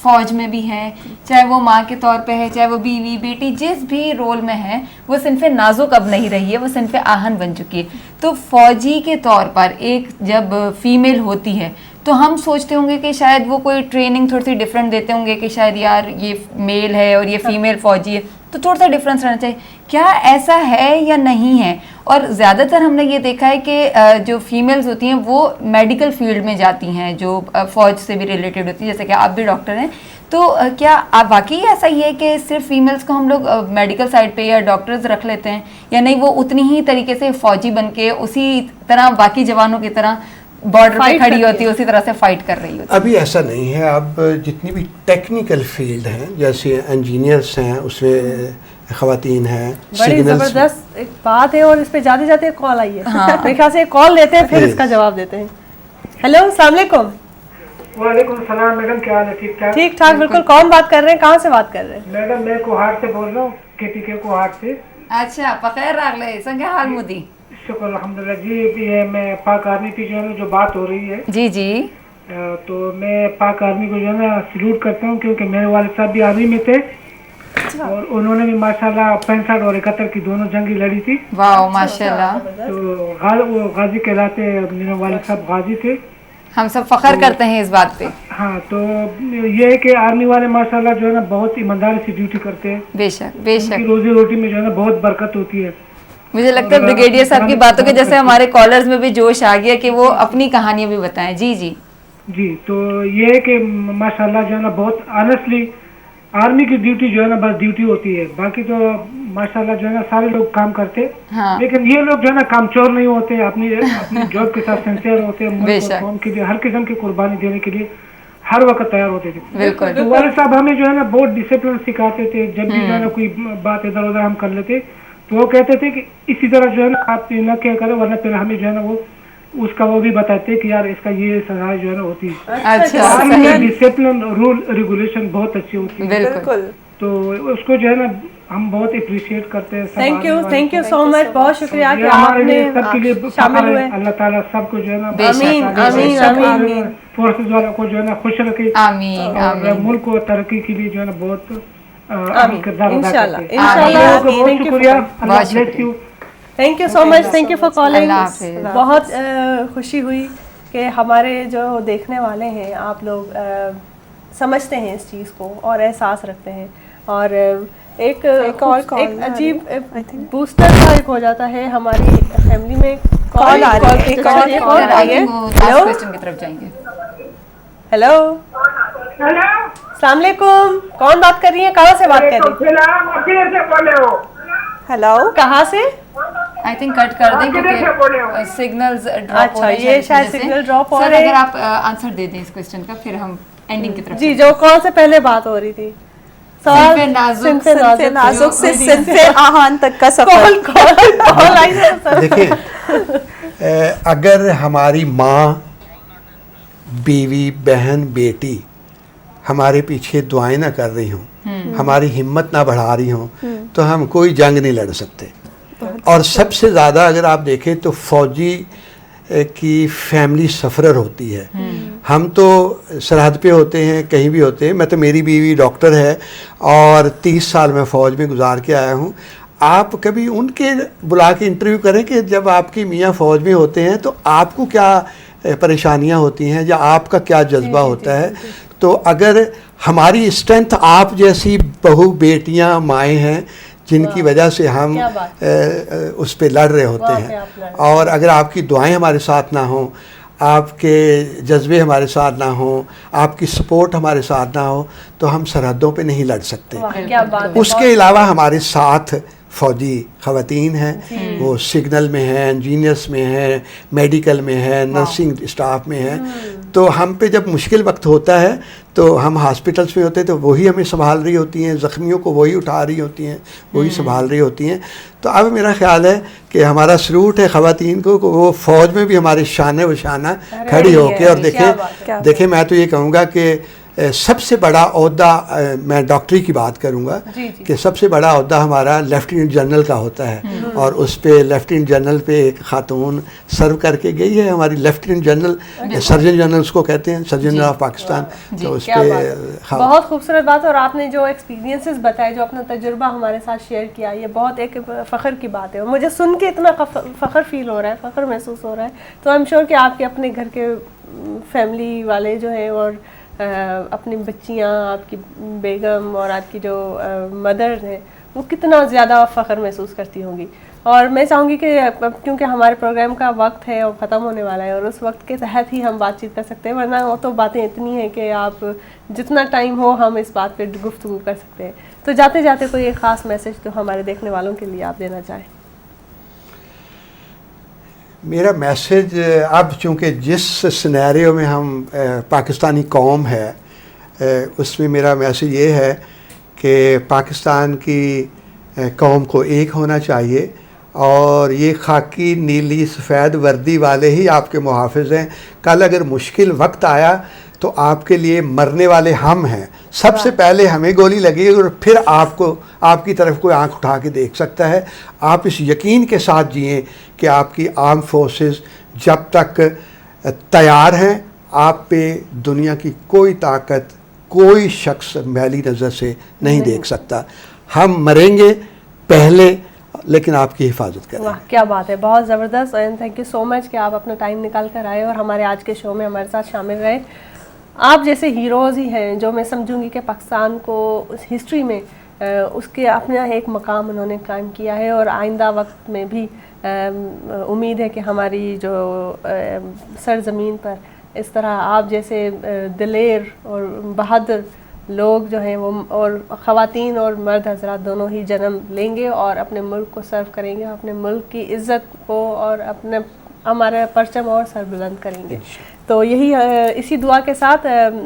[SPEAKER 1] فوج میں بھی ہے, چاہے وہ ماں کے طور پہ ہے, چاہے وہ بیوی بیٹی جس بھی رول میں ہے, وہ صنف نازک اب نہیں رہی ہے, وہ صنف آہن بن چکی ہے. تو فوجی کے طور پر ایک جب فیمیل ہوتی ہے تو ہم سوچتے ہوں گے کہ شاید وہ کوئی ٹریننگ تھوڑی سی ڈفرینٹ دیتے ہوں گے کہ شاید یار یہ میل ہے اور یہ فیمیل فوجی ہے تو تھوڑا سا ڈفرینس رہنا چاہیے. کیا ایسا ہے یا نہیں ہے؟ اور زیادہ تر ہم نے یہ دیکھا ہے کہ جو فیمیلز ہوتی ہیں وہ میڈیکل فیلڈ میں جاتی ہیں جو فوج سے بھی ریلیٹڈ ہوتی ہے, جیسے کہ آپ بھی ڈاکٹر ہیں, تو کیا آپ واقعی ایسا ہی ہے کہ صرف فیمیلز کو ہم لوگ میڈیکل سائڈ پہ یا ڈاکٹرز رکھ لیتے ہیں, یا نہیں وہ اتنی ہی طریقے سے فوجی بن کے اسی طرح باقی جوانوں کی طرح بارڈر پہ کھڑی ہوتی ہے, اسی طرح سے فائٹ کر رہی ہوتی ہے؟
[SPEAKER 5] ابھی ایسا نہیں ہے. اب جتنی بھی ٹیکنیکل فیلڈ ہیں جیسے انجینئرس ہیں اس میں خواتین ہیں.
[SPEAKER 4] بڑی زبردست ایک بات ہے. اور اس پہ جاتے جاتے کال آئی ہے, میرے خیال سے کال لیتے ہیں پھر اس کا جواب دیتے ہیں. ہیلو, السلام علیکم.
[SPEAKER 6] وعلیکم السلام میڈم, کیا حال ہے؟ ٹھیک ٹھاک؟
[SPEAKER 4] ٹھیک ٹھاک بالکل. کون بات کر رہے ہیں, کہاں سے بات کر رہے ہیں؟
[SPEAKER 6] میڈم میں کوہاٹ سے بول رہا ہوں, کیٹی کے کوہاٹ سے.
[SPEAKER 1] اچھا, بخیر راغلے, سنگے حال مودی؟
[SPEAKER 6] شکر الحمدللہ. جی یہ میں پاک آرمی کی جو ہے جو بات ہو رہی ہے,
[SPEAKER 1] جی جی,
[SPEAKER 6] تو میں پاک آرمی کو جو ہے نا سلوٹ کرتا ہوں کیونکہ میرے والد صاحب بھی آرمی میں تھے اور انہوں نے بھی ماشاءاللہ 65 اور 71 کی دونوں جنگی لڑی تھی.
[SPEAKER 1] واو ماشاءاللہ.
[SPEAKER 6] تو وہ غازی کہلاتے, میرے والد صاحب غازی تھے.
[SPEAKER 1] ہم سب فخر کرتے ہیں اس بات پہ.
[SPEAKER 6] ہاں, تو یہ ہے کہ آرمی والے ماشاءاللہ جو ہے نا بہت ایمانداری سے ڈیوٹی کرتے ہیں.
[SPEAKER 1] بے شک بے شک.
[SPEAKER 6] روزی روٹی میں جو ہے نا بہت برکت ہوتی ہے.
[SPEAKER 1] مجھے لگتا ہے بریگیڈیئر صاحب کی باتوں کے جیسے ہمارے کالرز میں بھی جوش آ گیا کہ وہ اپنی کہانیاں بھی بتائیں. جی جی
[SPEAKER 6] جی, تو یہ ہے کہ ماشاءاللہ جو ہے نا بہت آنیسٹلی آرمی کی ڈیوٹی جو ہے نا بس ڈیوٹی ہوتی ہے. باقی تو ماشاءاللہ جو ہے نا سارے لوگ کام کرتے, لیکن یہ لوگ جو ہے نا کام چور نہیں ہوتے, اپنی جاب کے ساتھ سنسیئر ہوتے ہیں, ملک اور قوم کے لیے ہر قسم کی قربانی دینے کے لیے ہر وقت تیار ہوتے تھے.
[SPEAKER 1] بالکل.
[SPEAKER 6] تو والد صاحب ہمیں جو ہے نا بہت ڈسپلن سکھاتے تھے. جب بھی جو ہے نا کوئی بات ادھر ادھر ہم کر لیتے تو وہ کہتے تھے کہ اسی طرح جو ہے نا آپ نہ کیا کریں, ورنہ پھر ہمیں جو ہے نا وہ اس کا وہ بھی بتاتے کہ یار اس کا یہ سزا جو ہے نا ہوتی ہے.
[SPEAKER 1] اچھا,
[SPEAKER 6] ڈسپلن رول ریگولیشن بہت اچھی ہوتی ہے.
[SPEAKER 1] بالکل.
[SPEAKER 6] تو اس کو جو ہے نا ہم بہت اپریشیٹ کرتے ہیں.
[SPEAKER 4] تھینک یو سو مچ, بہت شکریہ کہ آپ
[SPEAKER 6] ہمارے
[SPEAKER 4] نے
[SPEAKER 6] لیے سب کے لیے
[SPEAKER 4] شامل ہوئے.
[SPEAKER 6] اللہ تعالیٰ سب کو جو ہے نا
[SPEAKER 4] آمین آمین آمین.
[SPEAKER 6] فورسز والوں کو جو ہے نا خوش رکھے,
[SPEAKER 1] آمین
[SPEAKER 6] اور
[SPEAKER 1] آمین.
[SPEAKER 6] ملک کو ترقی کے لیے جو ہے نا بہت اہم کردار ادا
[SPEAKER 4] انشاءاللہ
[SPEAKER 6] کرتے ہیں.
[SPEAKER 4] انشاءاللہ.
[SPEAKER 6] بہت شکریہ. Allah bless you.
[SPEAKER 4] Thank you so much, thank you for calling.
[SPEAKER 1] اللہ حافظ.
[SPEAKER 4] بہت خوشی ہوئی کہ ہمارے جو دیکھنے والے ہیں آپ لوگ سمجھتے ہیں اس چیز کو اور احساس رکھتے ہیں, اور ایک عجیب بوسٹر کا ایک ہو جاتا ہے ہماری فیملی میں. کال آ رہی ہے.
[SPEAKER 1] کوسچن کی طرف جائیں گے.
[SPEAKER 4] ہیلو, السلام علیکم. کون بات کر رہی ہیں, کہاں سے بات کر رہی ہیں؟
[SPEAKER 2] ہیلو,
[SPEAKER 4] کہاں سے؟
[SPEAKER 1] آئی تھنک کٹ کر دیں کیونکہ سگنلز ڈراپ ہو رہے ہیں.
[SPEAKER 4] یہ شاید سگنل ڈراپ ہو
[SPEAKER 1] سر
[SPEAKER 4] رہے ہیں.
[SPEAKER 1] اگر آپ آنسر دے دیں اس کوسچن کا پھر ہم اینڈنگ کی طرف.
[SPEAKER 4] جی, جو کون سے پہلے بات ہو رہی تھی,
[SPEAKER 1] صنف نازک
[SPEAKER 2] سے صنف آہن تک کا سفر.
[SPEAKER 5] دیکھیں, اگر ہماری ماں, بیوی, بہن, بیٹی ہمارے پیچھے دعائیں نہ کر رہی ہوں, ہماری ہمت نہ بڑھا رہی ہوں, تو ہم کوئی جنگ نہیں لڑ سکتے. اور سب سے زیادہ اگر آپ دیکھیں تو فوجی کی فیملی سفرر ہوتی ہے. ہم تو سرحد پہ ہوتے ہیں, کہیں بھی ہوتے ہیں. میں تو, میری بیوی ڈاکٹر ہے اور 30 سال میں فوج میں گزار کے آیا ہوں. آپ کبھی ان کے بلا کے انٹرویو کریں کہ جب آپ کی میاں فوج میں ہوتے ہیں تو آپ کو کیا پریشانیاں ہوتی ہیں یا آپ کا کیا جذبہ ہوتا ہے. تو اگر ہماری اسٹرینتھ آپ جیسی بہو بیٹیاں مائیں ہیں جن کی وجہ سے ہم اس پہ لڑ رہے ہوتے ہیں, اور اگر آپ کی دعائیں ہمارے ساتھ نہ ہوں, آپ کے جذبے ہمارے ساتھ نہ ہوں, آپ کی سپورٹ ہمارے ساتھ نہ ہو, تو ہم سرحدوں پہ نہیں لڑ سکتے. اس کے علاوہ ہمارے ساتھ فوجی خواتین ہیں, وہ سگنل میں ہیں, انجینئرس میں ہیں, میڈیکل میں ہیں, نرسنگ اسٹاف میں ہیں. تو ہم پہ جب مشکل وقت ہوتا ہے تو ہم ہاسپٹلس میں ہوتے ہیں تو وہی ہمیں سنبھال رہی ہوتی ہیں, زخمیوں کو وہی اٹھا رہی ہوتی ہیں, وہی سنبھال رہی ہوتی ہیں. تو اب میرا خیال ہے کہ ہمارا سلوٹ ہے خواتین کو کہ وہ فوج میں بھی ہمارے شانے و شانہ کھڑی ہو کے, اور دیکھیں میں تو یہ کہوں گا کہ سب سے بڑا عہدہ, میں ڈاکٹری کی بات کروں گا کہ سب سے بڑا عہدہ ہمارا لیفٹیننٹ جنرل کا ہوتا ہے, اور اس پہ لیفٹیننٹ جنرل پہ ایک خاتون سرو کر کے گئی ہے, ہماری لیفٹیننٹ جنرل, سرجن جنرل اس کو کہتے ہیں, سرجن جنرل آف پاکستان. تو اس پہ
[SPEAKER 4] بہت خوبصورت بات, اور آپ نے جو ایکسپیرینسز بتائے, جو اپنا تجربہ ہمارے ساتھ شیئر کیا, یہ بہت ایک فخر کی بات ہے, اور مجھے سن کے اتنا فخر فیل ہو رہا ہے, فخر محسوس ہو رہا ہے. تو آئی ایم شیور کہ آپ کے اپنے گھر کے فیملی والے جو ہیں, اور اپنی بچیاں, آپ کی بیگم اور آپ کی جو مدر ہیں, وہ کتنا زیادہ فخر محسوس کرتی ہوں گی. اور میں چاہوں گی کہ کیونکہ ہمارے پروگرام کا وقت ہے اور ختم ہونے والا ہے, اور اس وقت کے تحت ہی ہم بات چیت کر سکتے ہیں, ورنہ وہ تو باتیں اتنی ہیں کہ آپ جتنا ٹائم ہو ہم اس بات پہ گفتگو کر سکتے ہیں. تو جاتے جاتے کوئی ایک خاص میسج تو ہمارے دیکھنے والوں کے لیے آپ دینا چاہیں.
[SPEAKER 5] میرا میسج, اب چونکہ جس سنیریو میں ہم پاکستانی قوم ہے, اس میں میرا میسج یہ ہے کہ پاکستان کی قوم کو ایک ہونا چاہیے, اور یہ خاکی نیلی سفید وردی والے ہی آپ کے محافظ ہیں. کل اگر مشکل وقت آیا تو آپ کے لیے مرنے والے ہم ہیں. سب سے پہلے ہمیں گولی لگی اور پھر آپ کی طرف کوئی آنکھ اٹھا کے دیکھ سکتا ہے. آپ اس یقین کے ساتھ جئیں کہ آپ کی آرم فورسز جب تک تیار ہیں, آپ پہ دنیا کی کوئی طاقت, کوئی شخص میلی نظر سے نہیں دیکھ سکتا. ہم مریں گے پہلے, لیکن آپ کی حفاظت کریں.
[SPEAKER 4] واہ کیا بات ہے, بہت زبردست. اینڈ تھینک یو سو مچ کہ آپ اپنا ٹائم نکال کر آئے اور ہمارے آج کے شو میں ہمارے ساتھ شامل رہے. آپ جیسے ہیروز ہی ہیں جو میں سمجھوں گی کہ پاکستان کو اس ہسٹری میں اس کے اپنا ایک مقام انہوں نے قائم کیا ہے, اور آئندہ وقت میں بھی امید ہے کہ ہماری جو سرزمین پر اس طرح آپ جیسے دلیر اور بہادر لوگ جو ہیں وہ, اور خواتین اور مرد حضرات دونوں ہی جنم لیں گے اور اپنے ملک کو سرو کریں گے, اپنے ملک کی عزت کو اور اپنے ہمارا پرچم اور سر بلند کریں گے. تو یہی اسی دعا کے ساتھ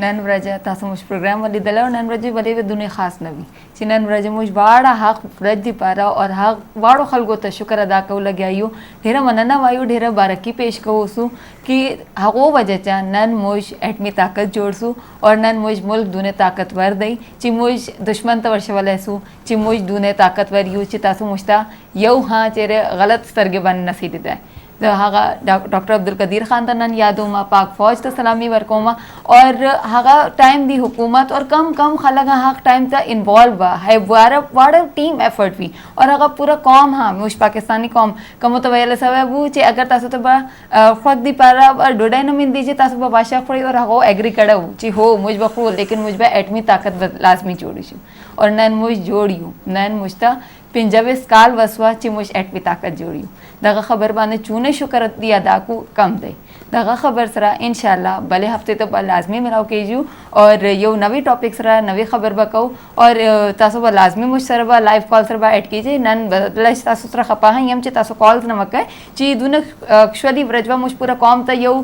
[SPEAKER 1] نن ورځ تاسو موږ پروګرام ولې دلو نن ورځ ولې دونه خاص نوي چې نن ورځ موږ واړه حق ورځ دی پاره او حق واړو خلکو ته شکر ادا کول لګیایو ډیره مننه وایو ډیره بارکی پیش کوو سو چې هغه وجه چې نن موږ اټمی طاقت جوړ سو او نن موږ ملک دونه طاقتور دی چې موږ دشمن ته ورشولای سو چې موږ دونه طاقتور یو چې تاسو موږ ته یو ها چې غلط سترګې باندې نصیب ده د هغه ډاکټر عبدالقدیر خان ته نن یادوم پاک فوج ته سلامي ورکوم اور هغه ټایم دی حکومت اور کم خلک هغه ټایم ته انوالو ہے واړه ټیم ایفرټ وی اور هغه پورا قوم ها موږ پاکستانی قوم کوم ته ویل سبب چې اگر تاسو ته خوښ دی پاره ډوډۍ نه مين دي چې تاسو به بادشاہ خوري اور هغه اګری کړو چې هو موږ به خورو لیکن موږ به اټمی طاقت لازمی جوړ شو اور نن موږ جوړیو نن موږ ته 25 کال وسوا چې موږ اټمی طاقت جوړیو دغه خبر باندې چونه شکر دی ادا کو کم دی دغه خبر سره ان شاء الله بلې هفته ته لازمی ملاو کیږو اور یو نوی ټاپک سره نوی خبر وکاو اور تاسو به لازمی مش سره به لایو کال سره به اډ کیږي نن بدل تاسو سره خپه هم چې تاسو کالز نه وکای چې دونه اکچولی ورجوا مش پورا قوم ته یو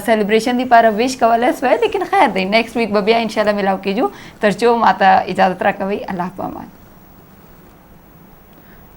[SPEAKER 1] سیلیبریشن دی پاره ویش کولای سو لیکن خیر دی نیکسٹ ویک به بیا ان شاء الله ملاو کیږو ترجو ماته اجازه راکوي الله پامان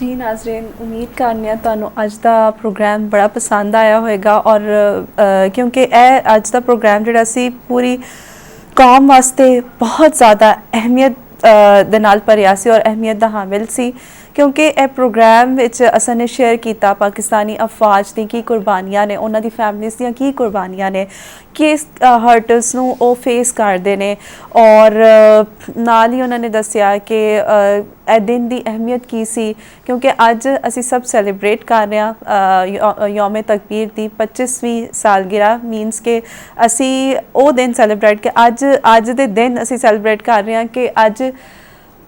[SPEAKER 3] ਜੀ ਨਾਜ਼ਰੀਨ ਉਮੀਦ ਕਰਨੀ ਆ ਤੁਹਾਨੂੰ ਅੱਜ ਦਾ ਪ੍ਰੋਗਰਾਮ ਬੜਾ ਪਸੰਦ ਆਇਆ ਹੋਵੇਗਾ ਔਰ ਕਿਉਂਕਿ ਇਹ ਅੱਜ ਦਾ ਪ੍ਰੋਗਰਾਮ ਜਿਹੜਾ ਸੀ ਪੂਰੀ ਕੌਮ ਵਾਸਤੇ ਬਹੁਤ ਜ਼ਿਆਦਾ ਅਹਿਮੀਅਤ ਦੇ ਨਾਲ ਭਰਿਆ ਸੀ ਔਰ ਅਹਿਮੀਅਤ ਦਾ ਹਾਮਿਲ ਸੀ ਕਿਉਂਕਿ ਇਹ ਪ੍ਰੋਗਰਾਮ ਵਿੱਚ ਅਸਾਂ ਨੇ ਸ਼ੇਅਰ ਕੀਤਾ ਪਾਕਿਸਤਾਨੀ ਅਫਵਾਜ ਦੀ ਕੀ ਕੁਰਬਾਨੀਆਂ ਨੇ ਉਹਨਾਂ ਦੀ ਫੈਮਲੀਜ਼ ਦੀਆਂ ਕੀ ਕੁਰਬਾਨੀਆਂ ਨੇ ਕਿਸ ਹਰਟਸ ਨੂੰ ਉਹ ਫੇਸ ਕਰਦੇ ਨੇ ਔਰ ਨਾਲ ਹੀ ਉਹਨਾਂ ਨੇ ਦੱਸਿਆ ਕਿ ਇਹ ਦਿਨ ਦੀ ਅਹਿਮੀਅਤ ਕੀ ਸੀ ਕਿਉਂਕਿ ਅੱਜ ਅਸੀਂ ਸਭ ਸੈਲੀਬ੍ਰੇਟ ਕਰ ਰਹੇ ਹਾਂ ਯੌਮ ਤਕਬੀਰ ਦੀ 25ਵੀਂ ਸਾਲਗਿਰਾ ਮੀਨਸ ਕਿ ਅਸੀਂ ਉਹ ਦਿਨ ਸੈਲੀਬ੍ਰੇਟ ਕਿ ਅੱਜ ਦੇ ਦਿਨ ਅਸੀਂ ਸੈਲੀਬ੍ਰੇਟ ਕਰ ਰਹੇ ਹਾਂ ਕਿ ਅੱਜ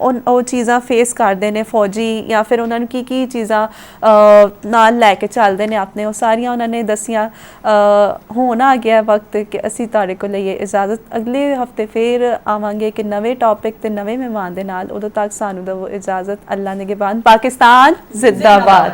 [SPEAKER 3] ਉਹ ਚੀਜ਼ਾਂ ਫੇਸ ਕਰਦੇ ਨੇ ਫੌਜੀ ਜਾਂ ਫਿਰ ਉਹਨਾਂ ਨੂੰ ਕੀ ਚੀਜ਼ਾਂ ਨਾਲ ਲੈ ਕੇ ਚੱਲਦੇ ਨੇ ਆਪਣੇ ਉਹ ਸਾਰੀਆਂ ਉਹਨਾਂ ਨੇ ਦੱਸੀਆਂ ਹੁਣ ਆ ਗਿਆ ਵਕਤ ਕਿ ਅਸੀਂ ਤੁਹਾਡੇ ਕੋਲ ਲਈਏ ਇਜਾਜ਼ਤ ਅਗਲੇ ਹਫਤੇ ਫਿਰ ਆਵਾਂਗੇ ਕਿ ਨਵੇਂ ਟੌਪਿਕ ਤੇ ਨਵੇਂ ਮਹਿਮਾਨ ਦੇ ਨਾਲ ਉਦੋਂ ਤੱਕ ਸਾਨੂੰ ਦਿਓ ਇਜਾਜ਼ਤ ਅੱਲਾ ਨਿਗਹਿਬਾਨ ਪਾਕਿਸਤਾਨ ਜ਼ਿੰਦਾਬਾਦ